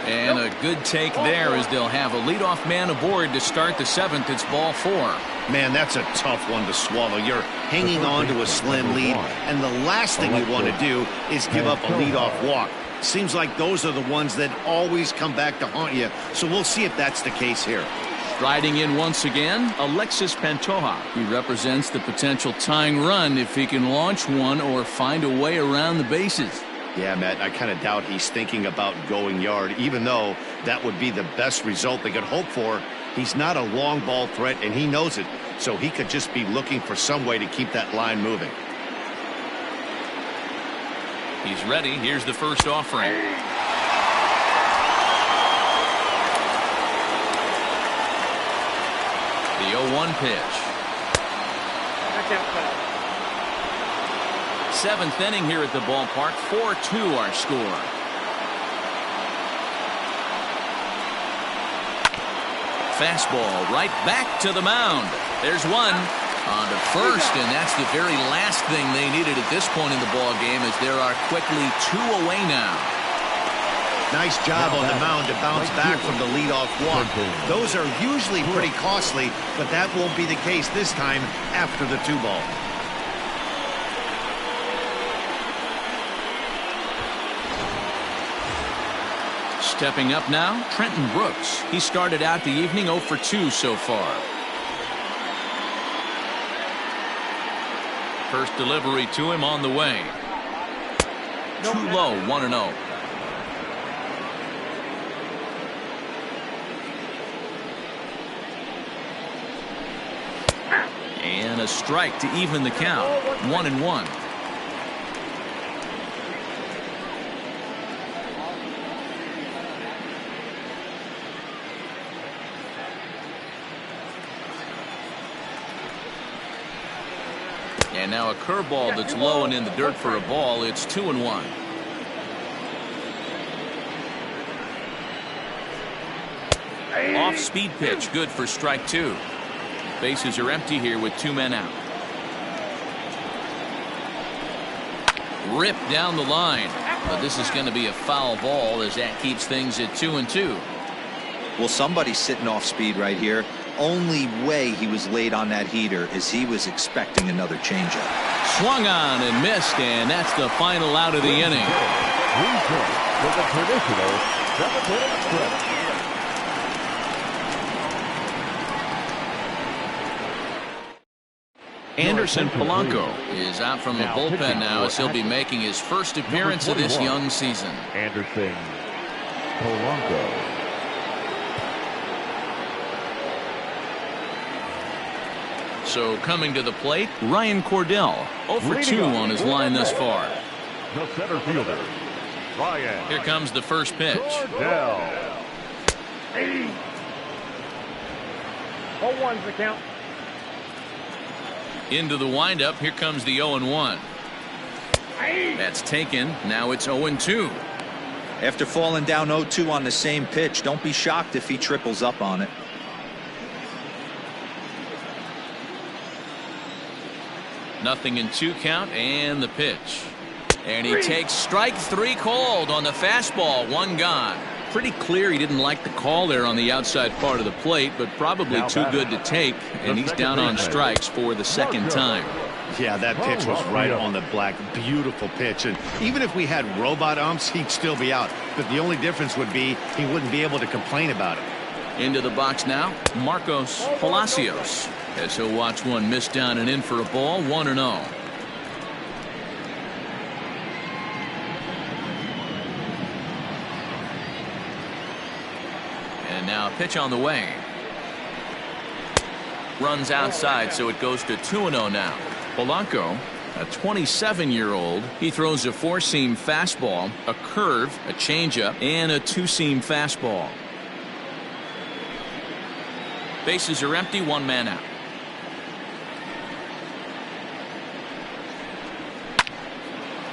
And a good take there as they'll have a leadoff man aboard to start the 7th. It's ball 4. Man, that's a tough one to swallow. You're hanging on to a slim lead, and the last thing you want to do is give up a leadoff walk. Seems like those are the ones that always come back to haunt you, so we'll see if that's the case here. Striding in once again, Alexis Pantoja. He represents the potential tying run if he can launch one or find a way around the bases. Yeah, Matt, I kind of doubt he's thinking about going yard, even though that would be the best result they could hope for. He's not a long ball threat, and he knows it, so he could just be looking for some way to keep that line moving. He's ready. Here's the first offering. The 0-1 pitch. 7th inning here at the ballpark. 4-2 our score. Fastball right back to the mound. There's one on to first, and that's the very last thing they needed at this point in the ball game, as there are quickly 2 away now. Nice job on the mound to bounce back from the leadoff walk. Those are usually pretty costly, but that won't be the case this time after the 2-ball. Stepping up now, Trenton Brooks. He started out the evening 0 for 2 so far. First delivery to him on the way. Too low, 1-0. And a strike to even the count. 1-1. And now a curveball that's low and in the dirt for a ball. It's 2-1. Off speed pitch, good for strike 2. Bases are empty here with 2 men out. Ripped down the line, but this is going to be a foul ball as that keeps things at 2-2. Well, somebody's sitting off speed right here. Only way he was late on that heater is he was expecting another changeup. Swung on and missed, and that's the final out of the inning. With a traditional 7th-inning stretch. Anderson Polanco is out from the bullpen now, as he'll be making his first appearance of this young season. Anderson Polanco. So coming to the plate, Ryan Cordell, 0 for 2 on his line thus far. The center fielder, Ryan. Here comes the first pitch. Cordell. 0-1's the count. Into the windup. Here comes the 0-1. That's taken. Now it's 0-2. After falling down 0-2 on the same pitch, don't be shocked if he triples up on it. Nothing in 2 count, and the pitch. And he takes strike 3 called on the fastball. 1 gone. Pretty clear he didn't like the call there on the outside part of the plate, but probably too good to take, and he's down on strikes for the 2nd time. Yeah, that pitch was right on the black. Beautiful pitch. And even if we had robot umps, he'd still be out. But the only difference would be he wouldn't be able to complain about it. Into the box now, Marcos Palacios, as he'll watch one miss down and in for a ball. 1-0. And now a pitch on the way. Runs outside, so it goes to 2-0 now. Polanco, a 27-year-old, he throws a 4-seam fastball, a curve, a changeup, and a 2-seam fastball. Bases are empty, 1 man out.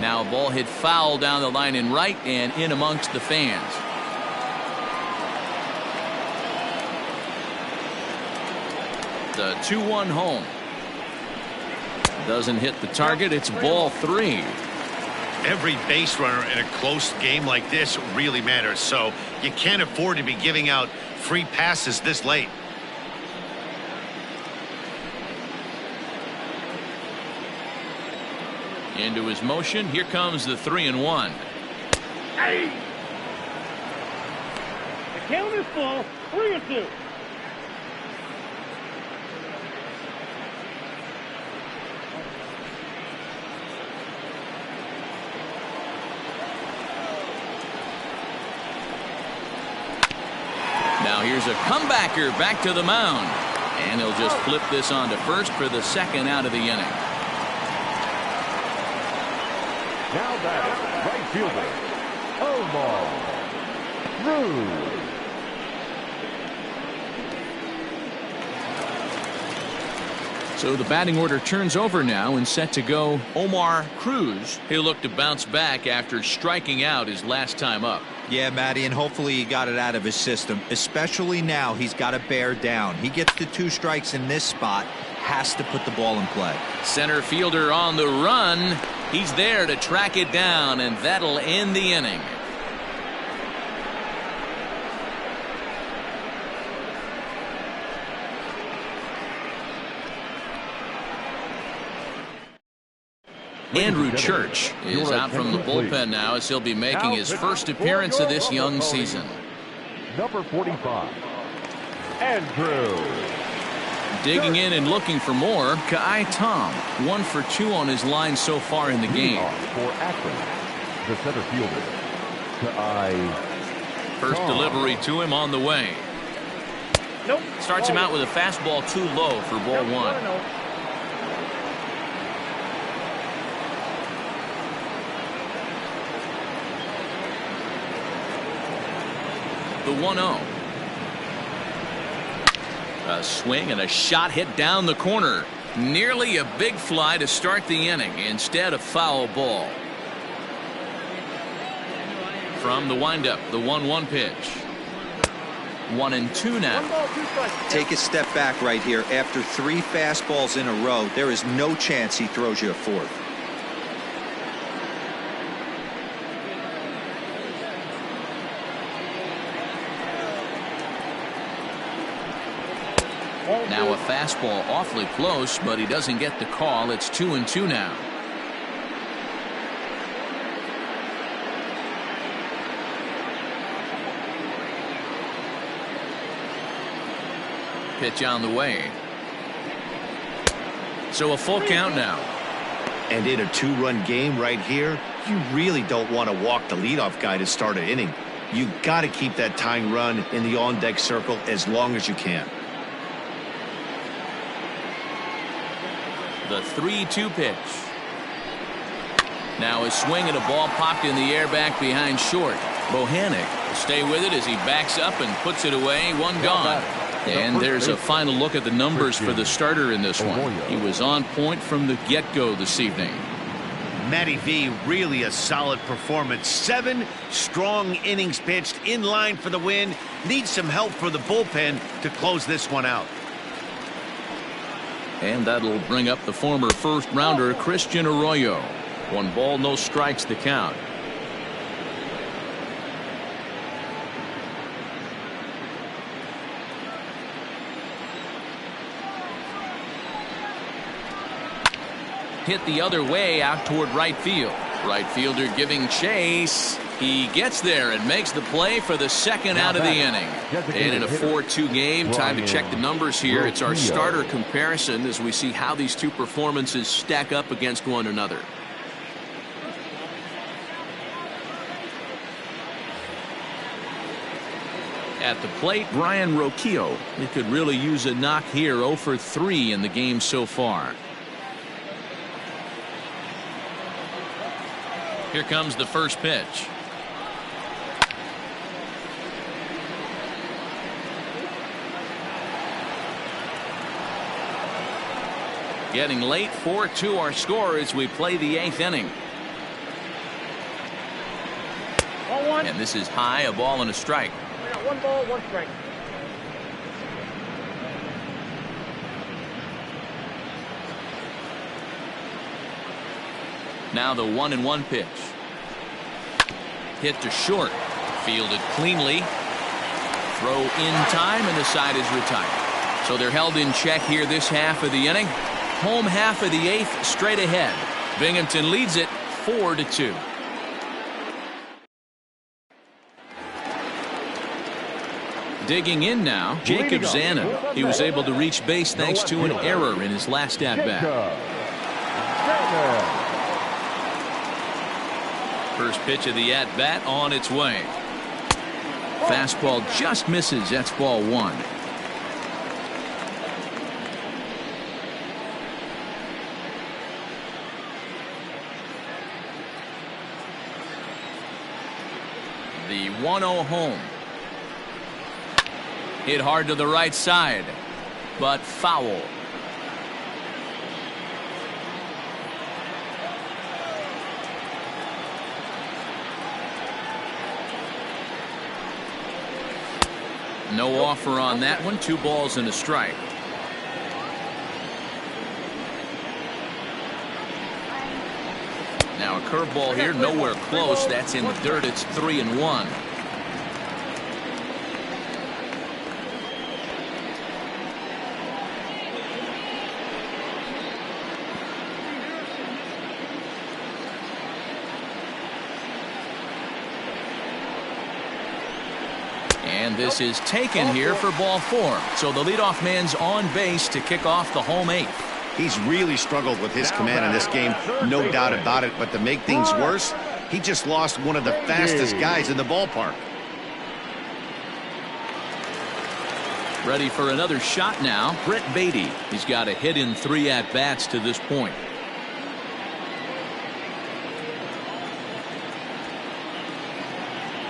Now a ball hit foul down the line in right and in amongst the fans. The 2-1 home. Doesn't hit the target. It's ball 3. Every base runner in a close game like this really matters, so you can't afford to be giving out free passes this late. Into his motion. Here comes the 3-1. Hey! The count is full. 3-2. Now here's a comebacker back to the mound. And he'll just flip this on to first for the second out of the inning. Now batting, right fielder, Omar Cruz. So the batting order turns over now and set to go Omar Cruz. He'll look to bounce back after striking out his last time up. Yeah, Matty, and hopefully he got it out of his system. Especially now, he's got to bear down. He gets the 2 strikes in this spot, has to put the ball in play. Center fielder on the run. He's there to track it down, and that'll end the inning. Andrew Church is out from the bullpen now as he'll be making his first appearance of this young season. Number 45, Andrew. Digging in and looking for more, Kai Tom, 1 for 2 on his line so far in the game. For Akron, the center fielder, Kai. First delivery to him on the way. Nope. Starts him out with a fastball too low for ball 1. The 1-0. A swing and a shot hit down the corner. Nearly a big fly to start the inning. Instead, a foul ball. From the windup, the 1-1 pitch. 1-2 now. 1 ball, 2 strikes. Take a step back right here. After 3 fastballs in a row, there is no chance he throws you a 4th. Now a fastball awfully close, but he doesn't get the call. It's 2-2 now. Pitch on the way. So a full count now. And in a 2-run game right here, you really don't want to walk the leadoff guy to start an inning. You got to keep that tying run in the on-deck circle as long as you can. The 3-2 pitch. Now a swing and a ball popped in the air back behind short. Bohannon will stay with it as he backs up and puts it away. 1 gone. And there's a final look at the numbers for the starter in this one. He was on point from the get-go this evening. Matty V, really a solid performance. 7 strong innings pitched, in line for the win. Needs some help for the bullpen to close this one out. And that'll bring up the former first-rounder Christian Arroyo. 1 ball, no strikes the count. Hit the other way out toward right field. Right fielder giving chase. He gets there and makes the play for the second out of the inning. And in a 4-2 game, time to check the numbers here. It's our starter comparison as we see how these 2 performances stack up against one another. At the plate, Brian Roquillo. He could really use a knock here. 0 for 3 in the game so far. Here comes the first pitch. Getting late, 4-2 our score as we play the 8th inning. Ball 1. And this is high, a ball and a strike. We got 1 ball, 1 strike. Now the 1-1 pitch. Hit to short. Fielded cleanly. Throw in time, and the side is retired. So they're held in check here this half of the inning. Home half of the 8th straight ahead. Binghamton leads it 4-2. Digging in now, Jacob Zanin. He was able to reach base thanks to an error in his last at-bat. First pitch of the at-bat on its way. Fastball just misses. That's ball 1. The 1-0 home. Hit hard to the right side, but foul. No offer on that one. 2 balls and a strike. Now a curveball here, nowhere close. That's in the dirt. It's 3-1. And this is taken here for ball 4. So the leadoff man's on base to kick off the home 8th. He's really struggled with his command in this game, no doubt about it. But to make things worse, he just lost one of the fastest guys in the ballpark. Ready for another shot now, Brett Beatty. He's got a hit in 3 at-bats to this point.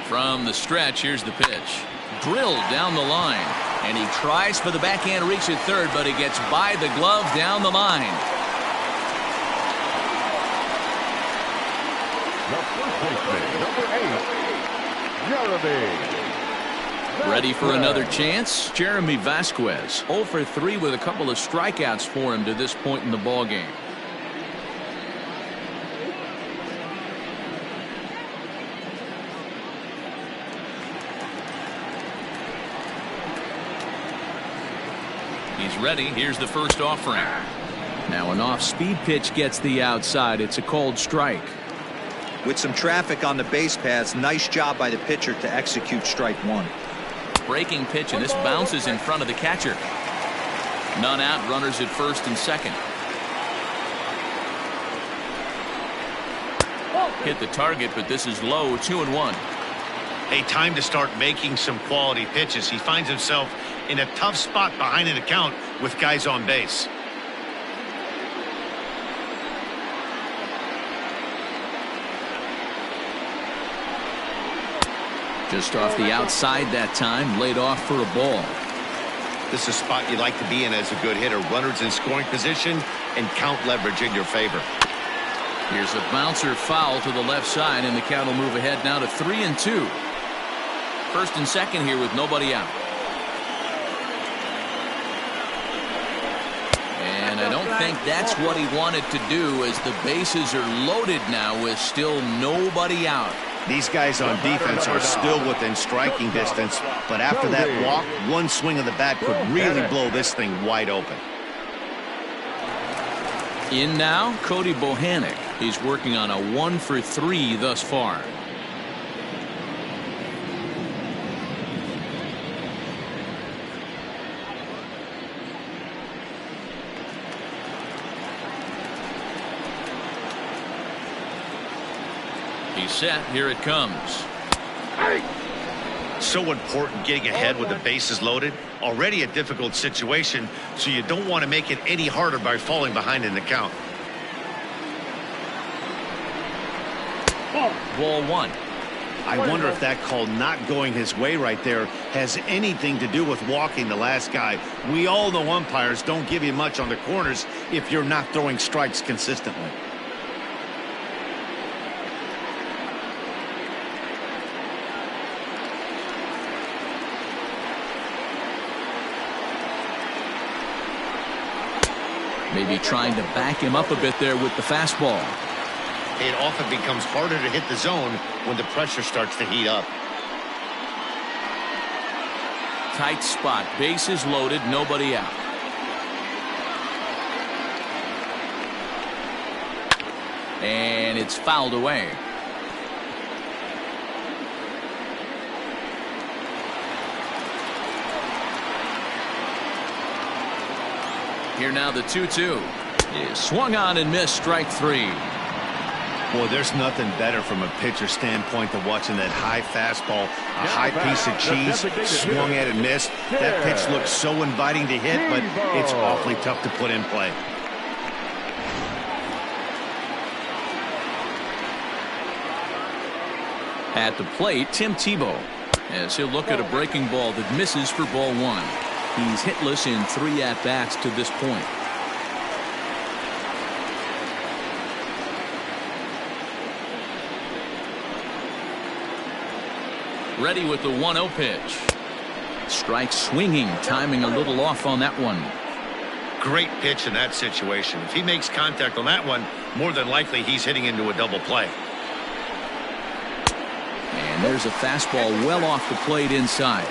From the stretch, here's the pitch. Drilled down the line, and he tries for the backhand reach at third, but he gets by the glove down the line. The first baseman, number 8, Jeremy. Ready for another chance? Jeremy Vasquez, 0 for 3 with a couple of strikeouts for him to this point in the ballgame. He's ready. Here's the first offering. Now an off-speed pitch gets the outside. It's a cold strike. With some traffic on the base paths, nice job by the pitcher to execute strike 1. Breaking pitch, and this bounces in front of the catcher. None out, runners at first and second. Hit the target, but this is low, 2-1. Hey, time to start making some quality pitches. He finds himself in a tough spot behind an account with guys on base. Just off the outside that time, laid off for a ball. This is a spot you like to be in as a good hitter. Runners in scoring position and count leverage in your favor. Here's a bouncer foul to the left side, and the count will move ahead now to 3-2. First and second here with nobody out. And I don't think that's what he wanted to do, as the bases are loaded now with still nobody out. These guys on defense are still within striking distance, but after that walk, one swing of the bat could really blow this thing wide open. In now, Cody Bohannon. He's working on a 1 for 3 thus far. He's set. Here it comes. So important getting ahead with the bases loaded. Already a difficult situation, so you don't want to make it any harder by falling behind in the count. Ball 1. I wonder if that call not going his way right there has anything to do with walking the last guy. We all know umpires don't give you much on the corners if you're not throwing strikes consistently. Maybe trying to back him up a bit there with the fastball. it often becomes harder to hit the zone when the pressure starts to heat up. Tight spot, bases loaded, nobody out. And it's fouled away. Here now the 2-2 is swung on and missed, strike three. Boy, there's nothing better from a pitcher standpoint than watching that high fastball, a high piece of cheese, swung at and missed. That pitch looks so inviting to hit, but it's awfully tough to put in play. At the plate, Tim Tebow, as he'll look at a breaking ball that misses for ball one. He's hitless in 3 at-bats to this point. Ready with the 1-0 pitch. Strike swinging, timing a little off on that one. Great pitch in that situation. If he makes contact on that one, more than likely he's hitting into a double play. And there's a fastball well off the plate inside.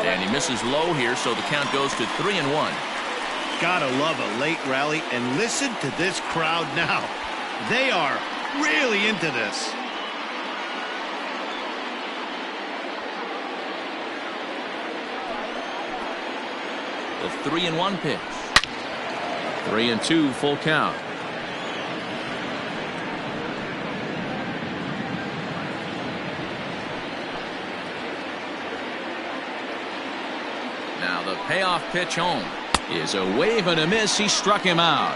And he misses low here, so the count goes to 3-1. Gotta love a late rally, and listen to this crowd now. They are really into this. The 3-1 pitch. 3-2 full count. Now the payoff pitch home is a wave and a miss. He struck him out.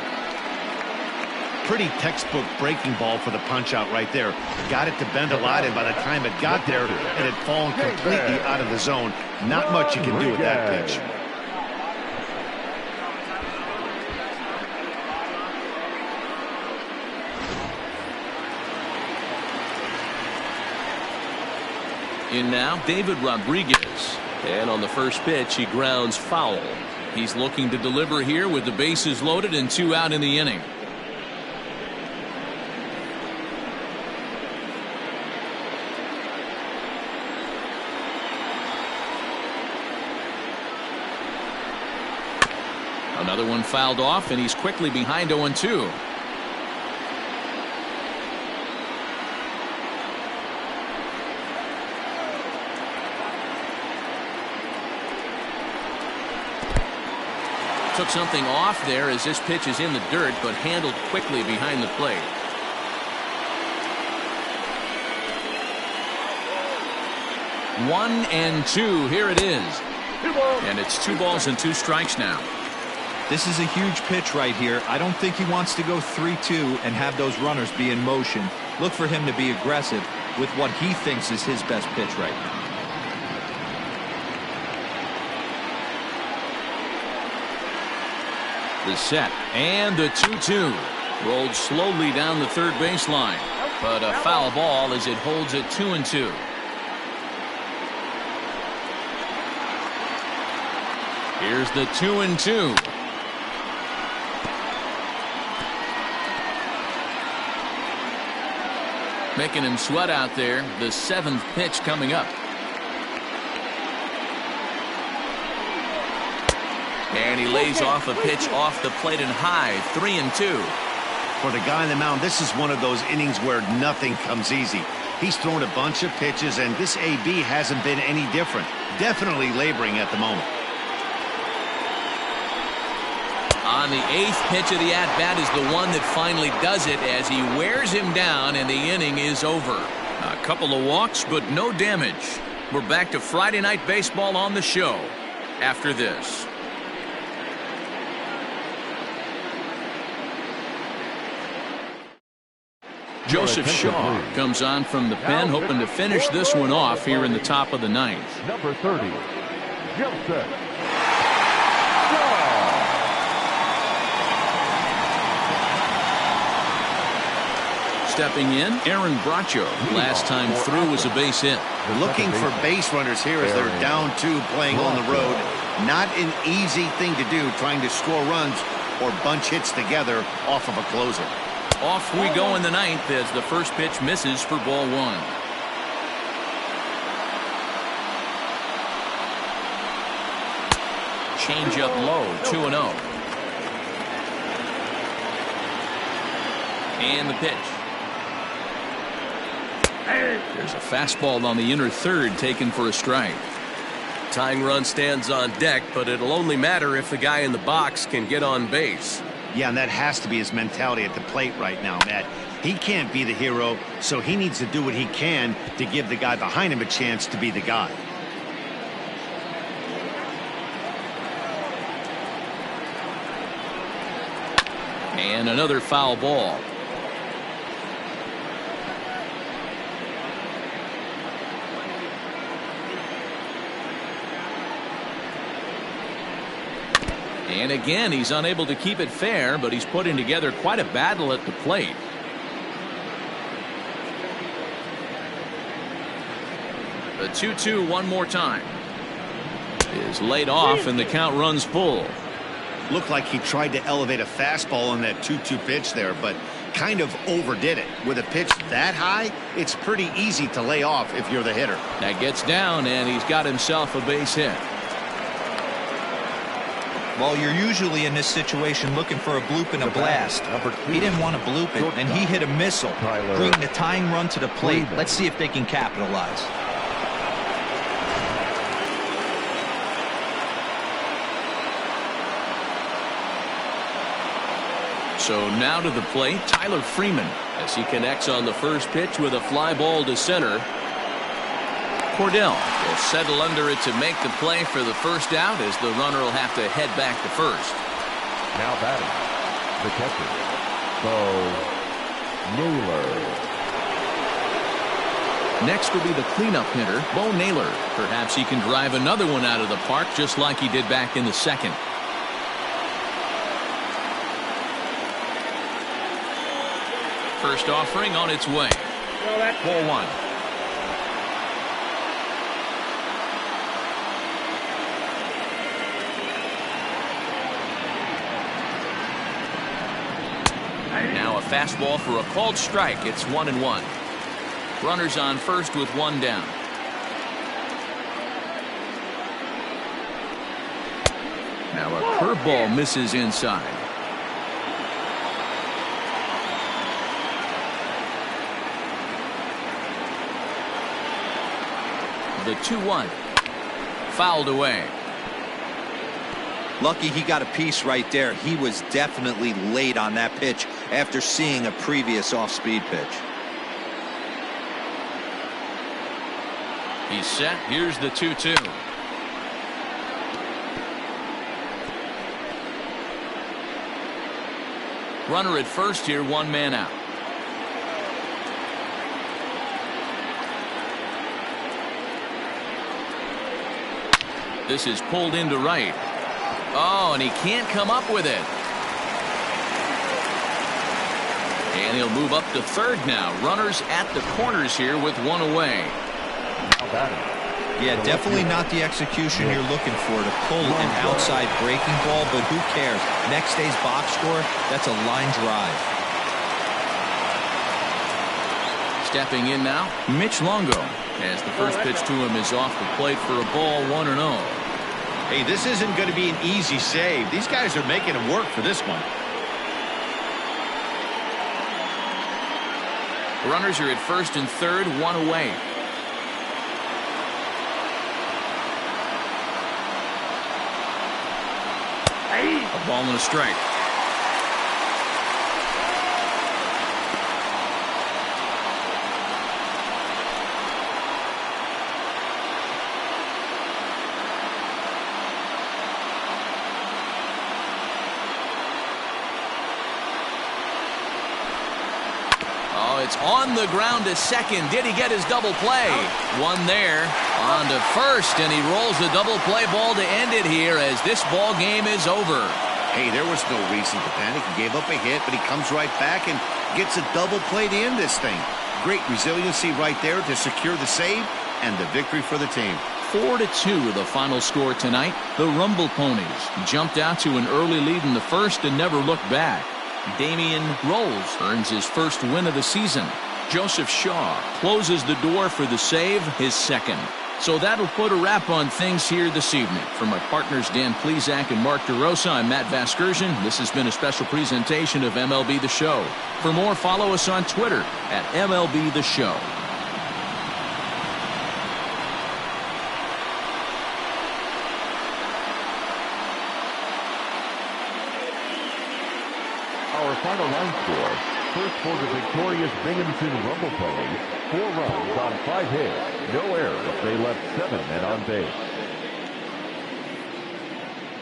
Pretty textbook breaking ball for the punch out right there. Got it to bend a lot, and by the time it got there, it had fallen completely out of the zone. Not much you can do with that pitch. In now, David Rodriguez. And on the first pitch, he grounds foul. He's looking to deliver here with the bases loaded and 2 out in the inning. Another one fouled off, and he's quickly behind 0-2. Took something off there as this pitch is in the dirt, but handled quickly behind the plate. One and two. Here it is. And it's 2 balls and 2 strikes now. This is a huge pitch right here. I don't think he wants to go 3-2 and have those runners be in motion. Look for him to be aggressive with what he thinks is his best pitch right now. The set and the 2-2 rolled slowly down the third baseline, but a foul ball as it holds it 2-2. Here's the 2-2. Making him sweat out there. The 7th pitch coming up. And he lays off a pitch off the plate and high. 3-2. For the guy on the mound, this is one of those innings where nothing comes easy. He's thrown a bunch of pitches, and this AB hasn't been any different. Definitely laboring at the moment. On the 8th pitch of the at-bat is the one that finally does it as he wears him down, and the inning is over. A couple of walks, but no damage. We're back to Friday Night Baseball on the show after this. Joseph Shaw comes on from the pen, hoping to finish this one off here in the top of the 9th. Number 30, Joseph. Stepping in, Aaron Bracho. Last time through was a base hit. Looking for base runners here as they're down 2 playing on the road. Not an easy thing to do, trying to score runs or bunch hits together off of a closer. Off we go in the ninth as the first pitch misses for ball 1. Change up low, 2-0. And the pitch. There's a fastball on the inner third taken for a strike. Tying run stands on deck, but it'll only matter if the guy in the box can get on base. Yeah, and that has to be his mentality at the plate right now, Matt. He can't be the hero, so he needs to do what he can to give the guy behind him a chance to be the guy. And another foul ball. And again, he's unable to keep it fair, but he's putting together quite a battle at the plate. The 2-2 one more time. Is laid off and the count runs full. Looked like he tried to elevate a fastball on that 2-2 pitch there, but kind of overdid it. With a pitch that high, it's pretty easy to lay off if you're the hitter. That gets down, and he's got himself a base hit. Well, you're usually in this situation looking for a bloop and a blast. He didn't want to bloop it, and he hit a missile, bringing the tying run to the plate. Let's see if they can capitalize. So now to the plate, Tyler Freeman, as he connects on the first pitch with a fly ball to center. Cordell will settle under it to make the play for the first out, as the runner will have to head back to first. Now batting, the catcher, Bo Naylor. Next will be the cleanup hitter, Bo Naylor. Perhaps he can drive another one out of the park just like he did back in the second. First offering on its way. Ball 1. Now a fastball for a called strike. It's 1-1. Runners on first with one down. Now a curveball misses inside. The 2-1. Fouled away. Lucky he got a piece right there. He was definitely late on that pitch after seeing a previous off-speed pitch. He's set. Here's the 2-2. Runner at first here, one man out. This is pulled into right. Oh, and he can't come up with it. And he'll move up to third now. Runners at the corners here with one away. Yeah, definitely not the execution you're looking for to pull an outside breaking ball, but who cares? Next day's box score, that's a line drive. Stepping in now, Mitch Longo, as the first pitch to him is off the plate for a ball, 1-0. Hey, this isn't going to be an easy save. These guys are making him work for this one. Runners are at first and third, one away. A ball and a strike. It's on the ground to second. Did he get his double play? One there on to first, and he rolls the double play ball to end it here as this ball game is over. Hey, there was no reason to panic. He gave up a hit, but he comes right back and gets a double play to end this thing. Great resiliency right there to secure the save and the victory for the team. 4-2 the final score tonight. The Rumble Ponies jumped out to an early lead in the first and never looked back. Damian Rolls earns his first win of the season. Joseph Shaw closes the door for the save, his second. So that'll put a wrap on things here this evening. For my partners Dan Plezak and Mark DeRosa, I'm Matt Vasgersian. This has been a special presentation of MLB The Show. For more, follow us on Twitter at MLB The Show. Our final line score. First for the victorious Binghamton Rumble Ponies, 4 runs on 5 hits, no errors. They left 7 men on base.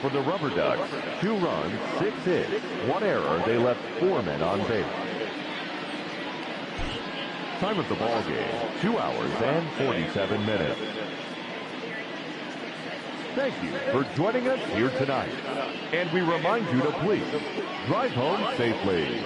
For the Rubberducks, 2 runs, 6 hits, 1 error. They left 4 men on base. Time of the ball game, 2 hours and 47 minutes. Thank you for joining us here tonight. And we remind you to please drive home safely.